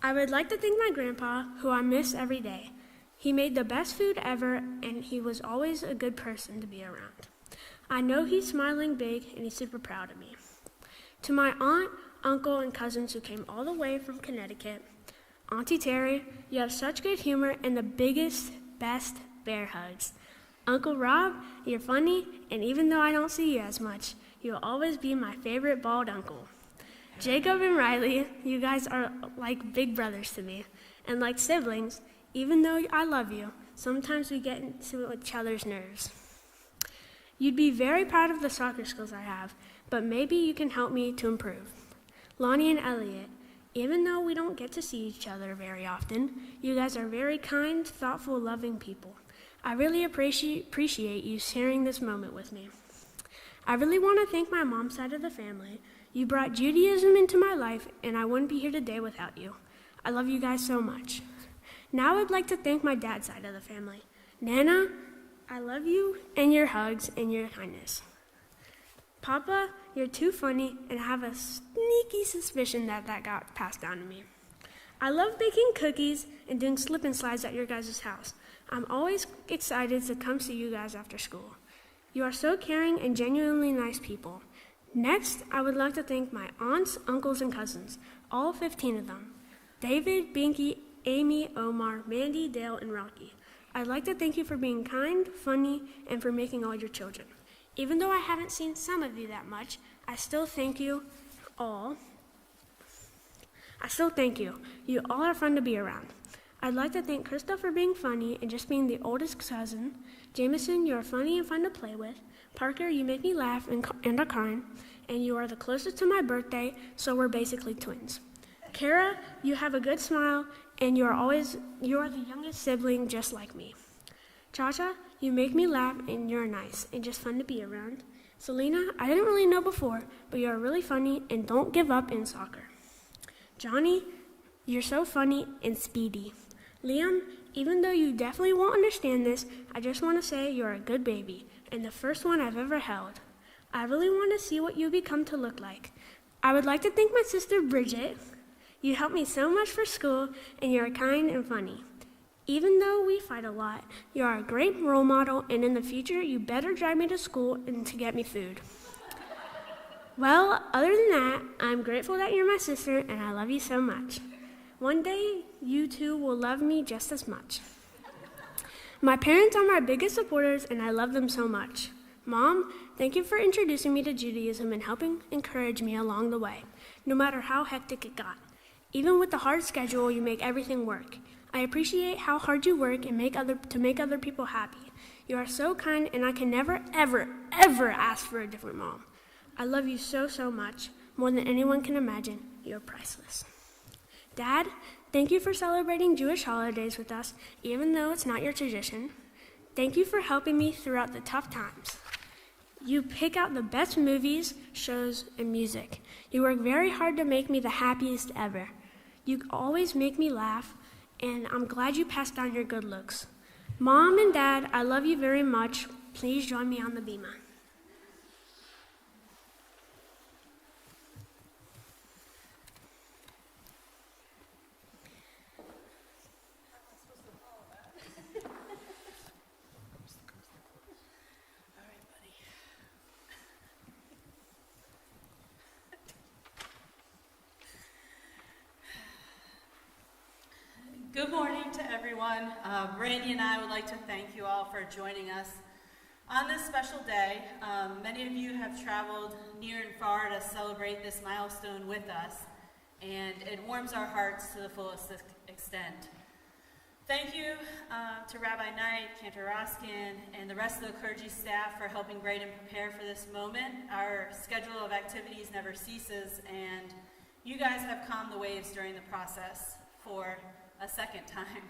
I would like to thank my grandpa, who I miss every day. He made the best food ever, and he was always a good person to be around. I know he's smiling big, and he's super proud of me. To my aunt, uncle, and cousins who came all the way from Connecticut, Auntie Terry, you have such good humor and the biggest, best bear hugs. Uncle Rob, you're funny, and even though I don't see you as much, you'll always be my favorite bald uncle. Jacob and Riley, you guys are like big brothers to me, and like siblings, even though I love you, sometimes we get into each other's nerves. You'd be very proud of the soccer skills I have, but maybe you can help me to improve. Lonnie and Elliot, even though we don't get to see each other very often, you guys are very kind, thoughtful, loving people. I really appreciate you sharing this moment with me. I really want to thank my mom's side of the family. You brought Judaism into my life, and I wouldn't be here today without you. I love you guys so much. Now I'd like to thank my dad's side of the family. Nana, I love you and your hugs and your kindness. Papa, you're too funny, and I have a sneaky suspicion that got passed down to me. I love baking cookies and doing slip and slides at your guys' house. I'm always excited to come see you guys after school. You are so caring and genuinely nice people. Next, I would like to thank my aunts, uncles, and cousins, all 15 of them. David, Binky, Amy, Omar, Mandy, Dale, and Rocky. I'd like to thank you for being kind, funny, and for making all your children. Even though I haven't seen some of you that much, I still thank you all. You all are fun to be around. I'd like to thank Krista for being funny and just being the oldest cousin. Jameson, you are funny and fun to play with. Parker, you make me laugh and are kind. And you are the closest to my birthday, so we're basically twins. Kara, you have a good smile, and you are the youngest sibling just like me. Chacha, you make me laugh, and you're nice and just fun to be around. Selena, I didn't really know before, but you are really funny and don't give up in soccer. Johnny, you're so funny and speedy. Liam, even though you definitely won't understand this, I just want to say you're a good baby and the first one I've ever held. I really want to see what you become to look like. I would like to thank my sister Bridget. You helped me so much for school, and you're kind and funny. Even though we fight a lot, you are a great role model, and in the future, you better drive me to school and to get me food. Well, other than that, I'm grateful that you're my sister, and I love you so much. One day, you two will love me just as much. My parents are my biggest supporters, and I love them so much. Mom, thank you for introducing me to Judaism and helping encourage me along the way, no matter how hectic it got. Even with the hard schedule, you make everything work. I appreciate how hard you work and make other people happy. You are so kind, and I can never, ever, ever ask for a different mom. I love you so, so much, more than anyone can imagine. You're priceless. Dad, thank you for celebrating Jewish holidays with us, even though it's not your tradition. Thank you for helping me throughout the tough times. You pick out the best movies, shows, and music. You work very hard to make me the happiest ever. You always make me laugh, and I'm glad you passed down your good looks. Mom and Dad, I love you very much. Please join me on the bima. Good morning to everyone. Brayden and I would like to thank you all for joining us on this special day. Many of you have traveled near and far to celebrate this milestone with us, and it warms our hearts to the fullest extent. Thank you to Rabbi Knight, Cantor Roskin, and the rest of the clergy staff for helping Brayden prepare for this moment. Our schedule of activities never ceases, and you guys have calmed the waves during the process for a second time.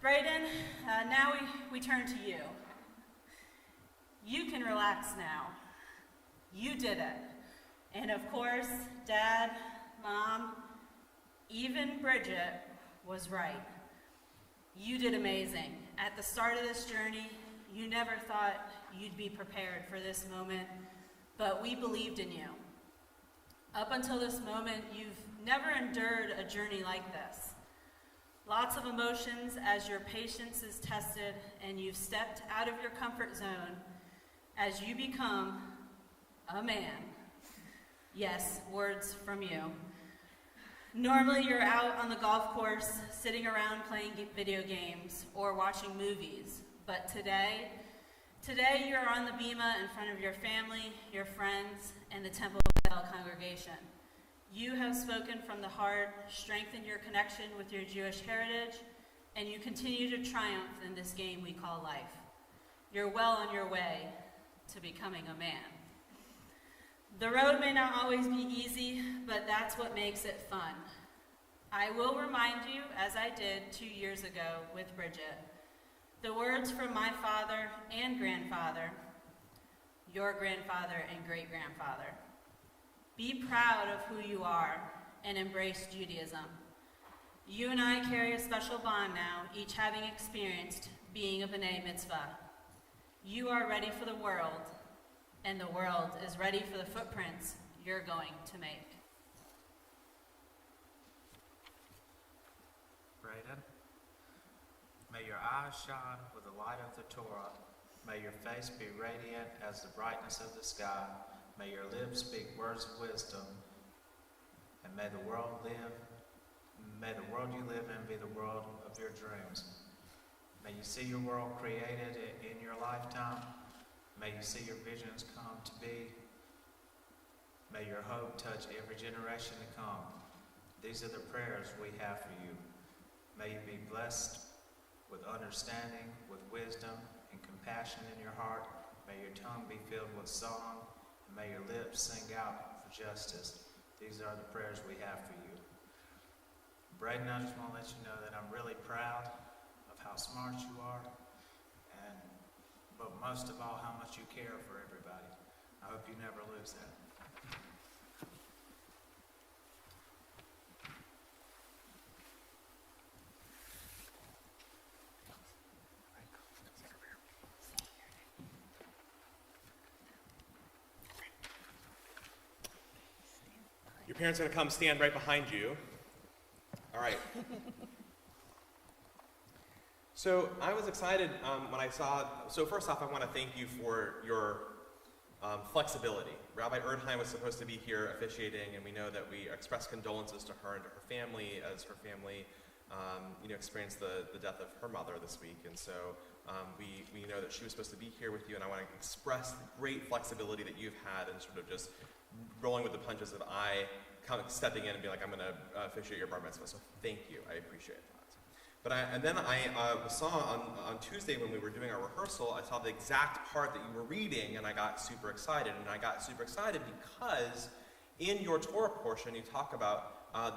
Brayden, now we turn to you. You can relax now. You did it. And of course, Dad, Mom, even Bridget was right. You did amazing. At the start of this journey, you never thought you'd be prepared for this moment, but we believed in you. Up until this moment, you've never endured a journey like this. Lots of emotions as your patience is tested and you've stepped out of your comfort zone as you become a man. Yes, words from you. Normally you're out on the golf course sitting around playing video games or watching movies, but today you're on the bima in front of your family, your friends, and the Temple of Bell congregation. You have spoken from the heart, strengthened your connection with your Jewish heritage, and you continue to triumph in this game we call life. You're well on your way to becoming a man. The road may not always be easy, but that's what makes it fun. I will remind you, as I did 2 years ago with Bridget, the words from my father and grandfather, your grandfather and great-grandfather. Be proud of who you are and embrace Judaism. You and I carry a special bond now, each having experienced being a B'nai Mitzvah. You are ready for the world, and the world is ready for the footprints you're going to make. Brayden, may your eyes shine with the light of the Torah. May your face be radiant as the brightness of the sky. May your lips speak words of wisdom, and may the world you live in be the world of your dreams. May you see your world created in your lifetime. May you see your visions come to be. May your hope touch every generation to come. These are the prayers we have for you. May you be blessed with understanding, with wisdom, and compassion in your heart. May your tongue be filled with song. May your lips sing out for justice. These are the prayers we have for you. Brayden, I just want to let you know that I'm really proud of how smart you are, but most of all, how much you care for everybody. I hope you never lose that. Your parents are going to come stand right behind you. All right. So I was excited when I saw, so first off, I want to thank you for your flexibility. Rabbi Erdheim was supposed to be here officiating, and we know that we express condolences to her and to her family as her family experienced the death of her mother this week. And so we know that she was supposed to be here with you, and I want to express the great flexibility that you've had in sort of just rolling with the punches of I kind of stepping in and being like, I'm going to officiate your bar mitzvah. So thank you. I appreciate that. And then I saw on Tuesday when we were doing our rehearsal, I saw the exact part that you were reading, and I got super excited. And I got super excited because in your Torah portion, you talk about,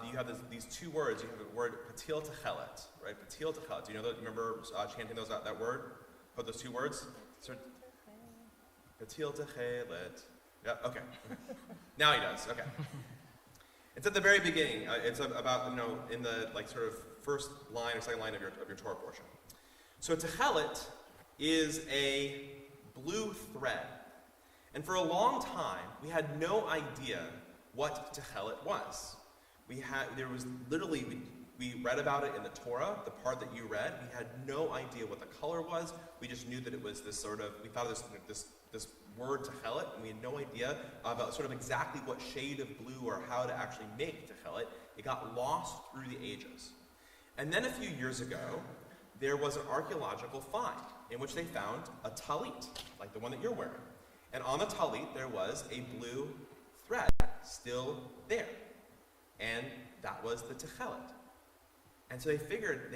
you have these two words. You have the word patil techelet, right? Patil techelet. Do you know that? Remember chanting that word? Put those two words? Patil techelet. Yeah, okay. Now he does, okay. It's at the very beginning. It's about, in the sort of first line or second line of your Torah portion. So techelet is a blue thread. And for a long time, we had no idea what techelet was. We read about it in the Torah, the part that you read. We had no idea what the color was. We just knew that it was this sort of, we thought of this word techelet, and we had no idea about sort of exactly what shade of blue or how to actually make techelet. It got lost through the ages. And then a few years ago, there was an archaeological find in which they found a talit, like the one that you're wearing. And on the talit, there was a blue thread still there. And that was the techelet. And so they figured,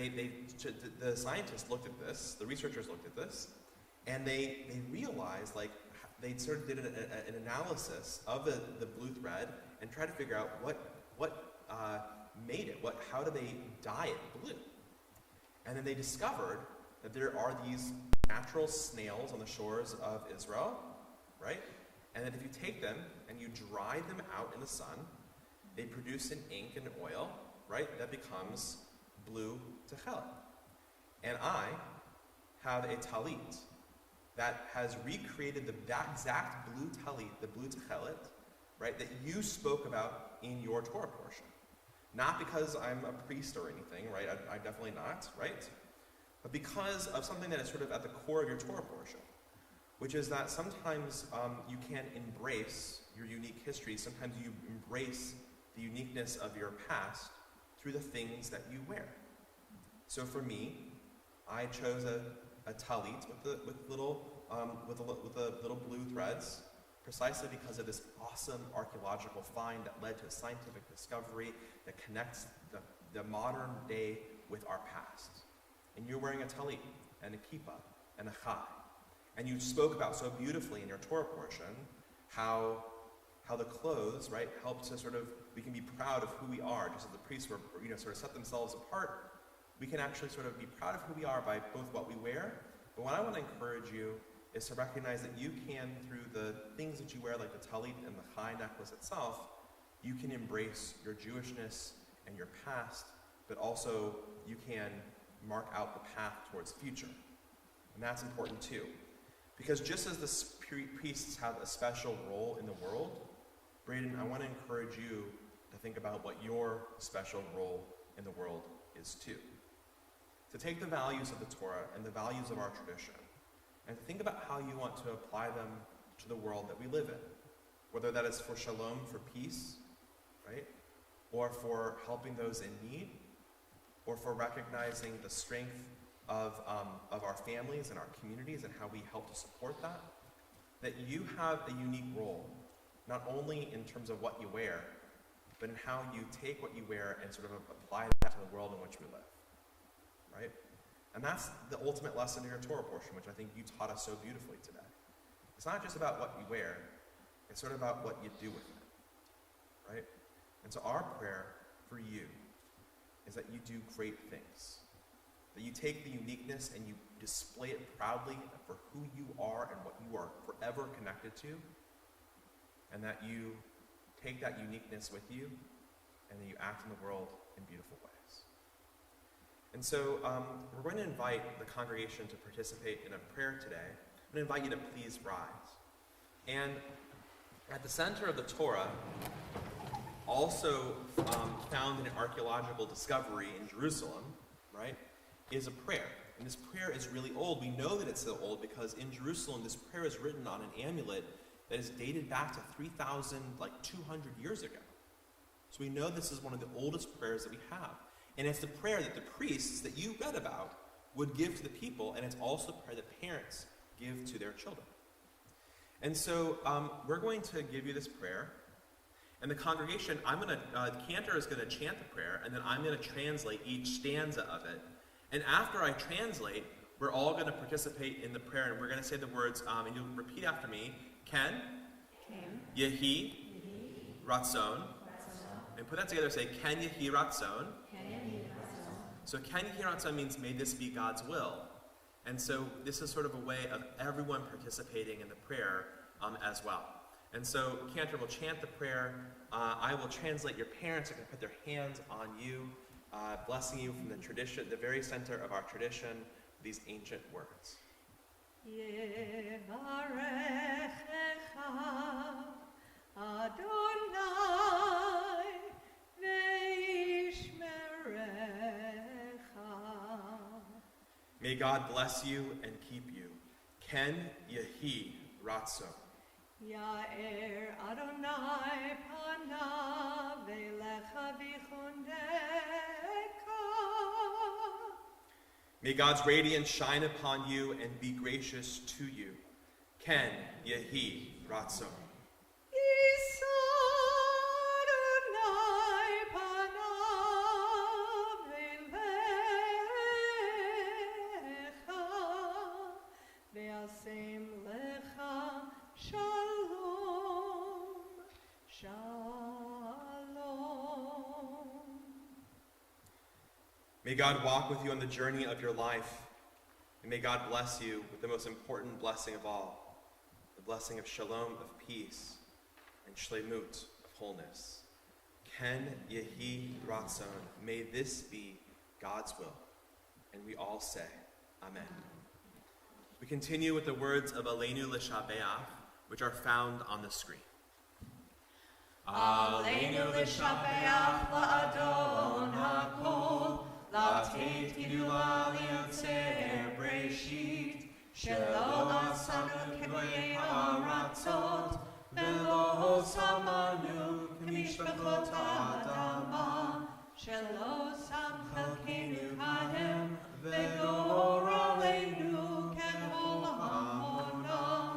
the scientists looked at this, the researchers looked at this, and they realized, they sort of did an analysis of the blue thread and tried to figure out what made it, how do they dye it blue? And then they discovered that there are these natural snails on the shores of Israel, right? And that if you take them and you dry them out in the sun, they produce an ink and oil, right? That becomes blue techelet. And I have a talit that has recreated that exact blue talit, the blue techelet, right, that you spoke about in your Torah portion. Not because I'm a priest or anything, right? I'm definitely not, right? But because of something that is sort of at the core of your Torah portion, which is that sometimes you can embrace your unique history. Sometimes you embrace the uniqueness of your past through the things that you wear. So for me, I chose a talit with little blue threads, precisely because of this awesome archaeological find that led to a scientific discovery that connects the modern day with our past. And you're wearing a talit and a kippah and a chai. And you spoke about so beautifully in your Torah portion how the clothes, right, help to we can be proud of who we are, just as the priests were, sort of set themselves apart. We can actually sort of be proud of who we are by both what we wear, but what I want to encourage you is to recognize that you can, through the things that you wear, like the talit and the chai necklace itself, you can embrace your Jewishness and your past, but also you can mark out the path towards the future. And that's important too. Because just as the priests have a special role in the world, Brayden, I want to encourage you to think about what your special role in the world is too. To take the values of the Torah and the values of our tradition, and to think about how you want to apply them to the world that we live in. Whether that is for shalom, for peace, right? Or for helping those in need, or for recognizing the strength of our families and our communities and how we help to support that. That you have a unique role, not only in terms of what you wear, but in how you take what you wear and sort of apply that to the world in which we live, right? And that's the ultimate lesson in your Torah portion, which I think you taught us so beautifully today. It's not just about what you wear, it's sort of about what you do with it, right? And so our prayer for you is that you do great things. That you take the uniqueness and you display it proudly for who you are and what you are forever connected to, and that you take that uniqueness with you, and that you act in the world in beautiful ways. And so we're going to invite the congregation to participate in a prayer today. I'm going to invite you to please rise. And at the center of the Torah, also found in an archaeological discovery in Jerusalem, right, is a prayer. And this prayer is really old. We know that it's so old because in Jerusalem, this prayer is written on an amulet that is dated back to 3,200 years ago. So we know this is one of the oldest prayers that we have. And it's the prayer that the priests that you read about would give to the people, and it's also the prayer that parents give to their children. And so we're going to give you this prayer, and the congregation, the cantor is going to chant the prayer, and then I'm going to translate each stanza of it, And after I translate, we're all going to participate in the prayer, and we're going to say the words, and you'll repeat after me. Ken, Yehi, Ratzon. And put that together, say, Ken Yehi Ratzon. So Ken Yehi Ratzon means, may this be God's will. And so this is sort of a way of everyone participating in the prayer as well. And so Cantor will chant the prayer. I will translate. Your parents are going to put their hands on you, blessing you from the tradition, the very center of our tradition, these ancient words. Adonai ve'ishmerecha. May God bless you and keep you. Ken Yehi Ratzon. Ya'er Adonai panav ve'lecha v'chondeka. May God's radiance shine upon you and be gracious to you. Ken Yehi Ratzon. May God walk with you on the journey of your life, and may God bless you with the most important blessing of all, the blessing of shalom, of peace, and shlemut, of wholeness. Ken Yehi Ratzon. May this be God's will. And we all say, Amen. We continue with the words of Aleinu L'Shabeach, which are found on the screen. Aleinu L'Shabeach La'adon HaKol, La'ateit Gidula Liotzer Breshit, Shelo Asanu K'moyei Haratzot, Velo Samanu K'mishpachot Ha'adama, Shelo Sam Chalkeinu Kahem, Ve'or Aleinu K'chol Hamonam,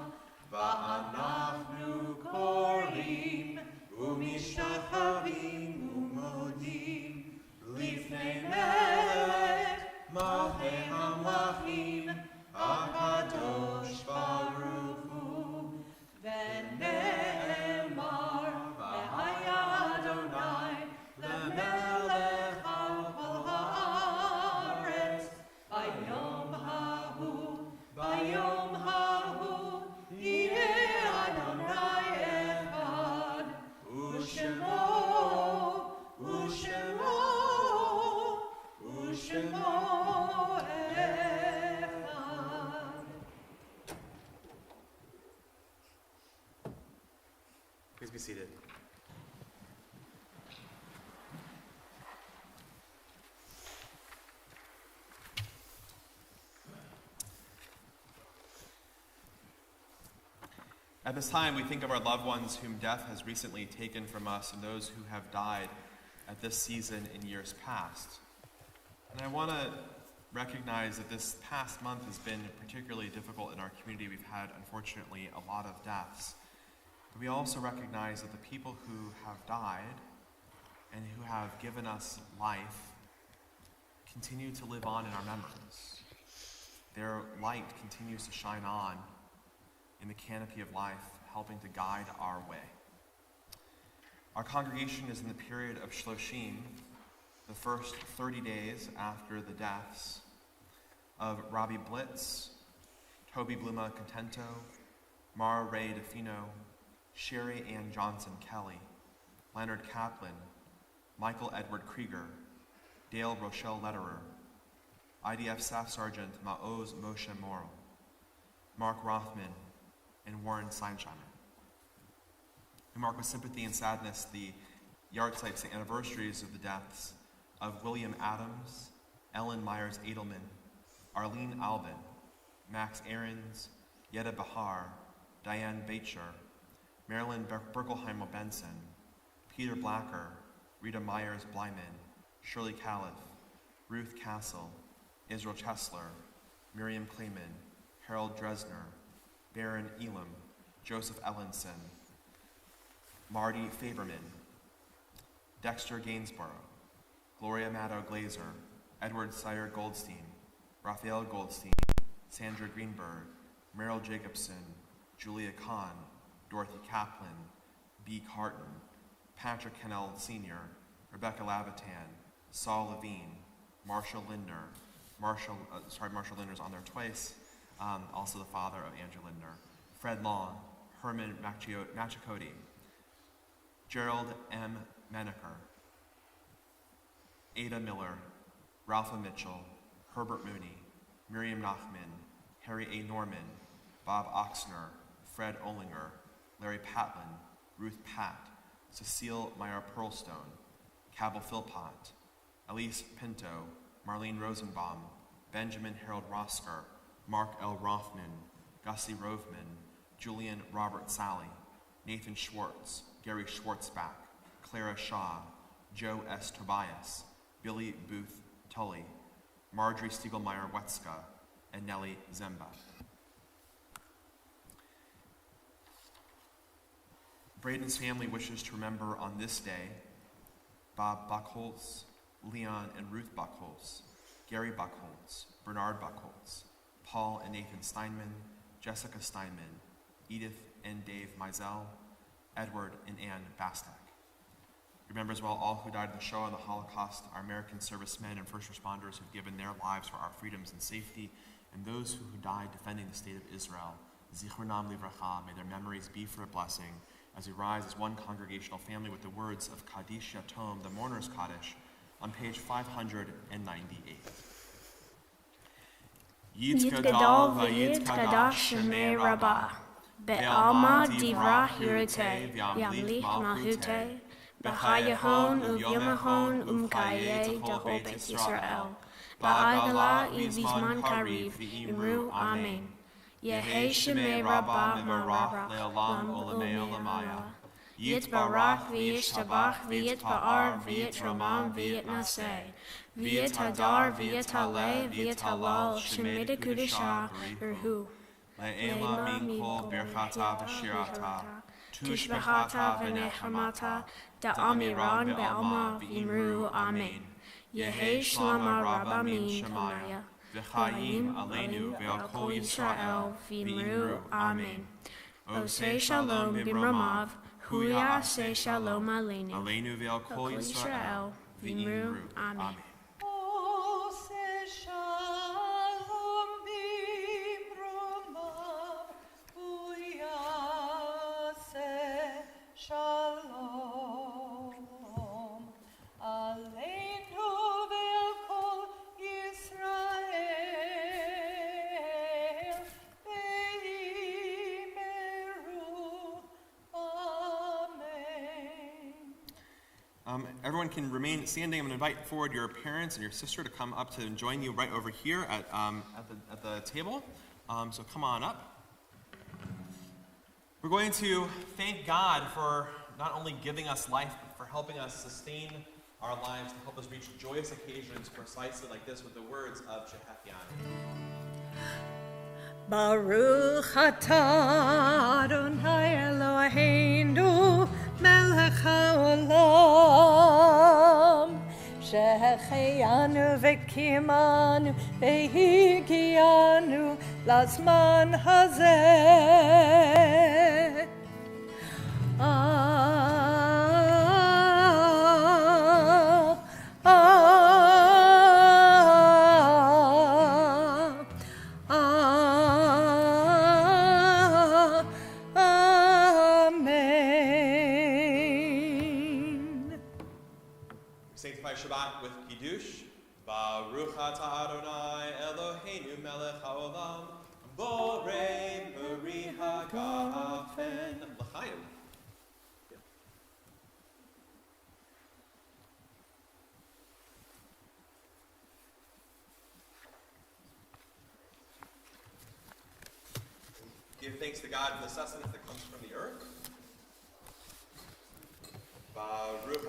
Va'anachnu Korim, U'mishtachavim U'modim, Lifnei Melech, Malchei HaMlachim, HaKadosh Baruch Hu, V'ne'emar, V'haya Adonai, Lemelech al kol haaretz, Bayom hahu, Yeh Adonai echad, U'shemo echad. Please be seated. At this time, we think of our loved ones whom death has recently taken from us and those who have died at this season in years past. And I want to recognize that this past month has been particularly difficult in our community. We've had, unfortunately, a lot of deaths. But we also recognize that the people who have died and who have given us life continue to live on in our memories. Their light continues to shine on in the canopy of life, helping to guide our way. Our congregation is in the period of Shloshim, the first 30 days after the deaths of Robbie Blitz, Toby Bluma Contento, Mara Ray DeFino, Sherry Ann Johnson Kelly, Leonard Kaplan, Michael Edward Krieger, Dale Rochelle Lederer, IDF Staff Sergeant Maoz Moshe Morrow, Mark Rothman, and Warren Seinsheimer. We mark with sympathy and sadness the yahrzeits, the anniversaries of the deaths of William Adams, Ellen Myers Edelman, Arlene Albin, Max Ahrens, Yetta Bahar, Diane Bacher, Marilyn Berkelheim Benson, Peter Blacker, Rita Myers Blyman, Shirley Califf, Ruth Castle, Israel Chesler, Miriam Clayman, Harold Dresner, Baron Elam, Joseph Ellenson, Marty Faberman, Dexter Gainsborough, Gloria Maddow Glazer, Edward Sire Goldstein, Raphael Goldstein, Sandra Greenberg, Meryl Jacobson, Julia Kahn, Dorothy Kaplan, B. Carton, Patrick Kennell Sr., Rebecca Lavitan, Saul Levine, Marshall Lindner, Marshall Lindner's on there twice, also the father of Andrew Lindner, Fred Long, Herman Machikoti, Gerald M. Menaker, Ada Miller, Ralpha Mitchell, Herbert Mooney, Miriam Nachman, Harry A. Norman, Bob Oxner, Fred Olinger, Larry Patlin, Ruth Patt, Cecile Meyer Pearlstone, Cabell Philpott, Elise Pinto, Marlene Rosenbaum, Benjamin Harold Rosker, Mark L. Rothman, Gussie Rovman, Julian Robert Sally, Nathan Schwartz, Gary Schwartzbach, Clara Shaw, Joe S. Tobias, Billy Booth Tully, Marjorie Stiegelmeyer-Wetzka, and Nellie Zemba. Brayden's family wishes to remember on this day Bob Buchholz, Leon and Ruth Buchholz, Gary Buchholz, Bernard Buchholz, Paul and Nathan Steinman, Jessica Steinman, Edith and Dave Mizell, Edward and Ann Bastak. Remember as well all who died in the Shoah and the Holocaust, our American servicemen and first responders who've given their lives for our freedoms and safety, and those who died defending the state of Israel. Zichronam livracha, may their memories be for a blessing, as we rise as one congregational family with the words of Kaddish Yatom, the Mourner's Kaddish, on page 598. Yid Gadol v'Yid Kadash Shemei Rabbah, Be'alma Divra Hirute, V'yamlich Malchute, B'chayahon U'vyomahon Umkaye Dehol Beit Yisrael, Ba'agala Ibizman Kariv, Imru Amen. Yehi Shemei Rabbah Marach Le'olam Olamei Olamaya. Yitbarach v'yishtabach v'yitba'ar v'yitromam v'yitnaseh v'yithadar v'yithaleh v'yithalal shemeda kudisha urhu le'ema minkol birchata v'shirata tushbechata v'nechamata da'amiran be'alma v'imru amen. Yehi shlama rabba min kamaya v'chayim aleinu ve'al kol Yisrael v'imru amen. Osei shalom b'mramav Huya se shalom aleinu. Aleinu ve'al kol Yisrael v'imru amen. O se shalom b'mramav, huya se shalom aleinu ve'al kol Yisrael v'imru amen. Everyone can remain standing. I'm going to invite forward your parents and your sister to come up to join you right over here at the table. So come on up. We're going to thank God for not only giving us life, but for helping us sustain our lives, to help us reach joyous occasions precisely like this with the words of Shehekian. Baruch atah Adonai Eloheinu melech haolam שהחיינו וקיימנו והגיענו לזמן הזה. Sanctify Shabbat with Kiddush. Baruch atah Adonai Eloheinu melech haolam borei peri hagafen l'chaim. Give thanks to God for the sustenance that comes from the earth.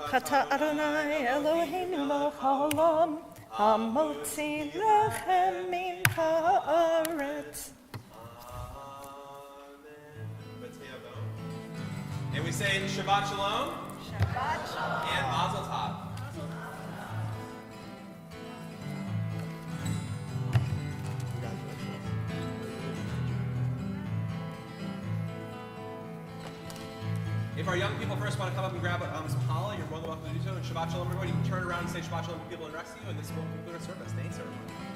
Chata Adonai Eloheinu melech haolam hamotzi lechem min haaretz. And we say Shabbat Shalom. Shabbat Shalom. And Mazel Tov. If our young people first want to come up and grab some challah, you're more than welcome to do so. And Shabbat Shalom, everyone. You can turn around and say Shabbat Shalom to people and rest of you, and this will conclude our service. Thanks, everyone.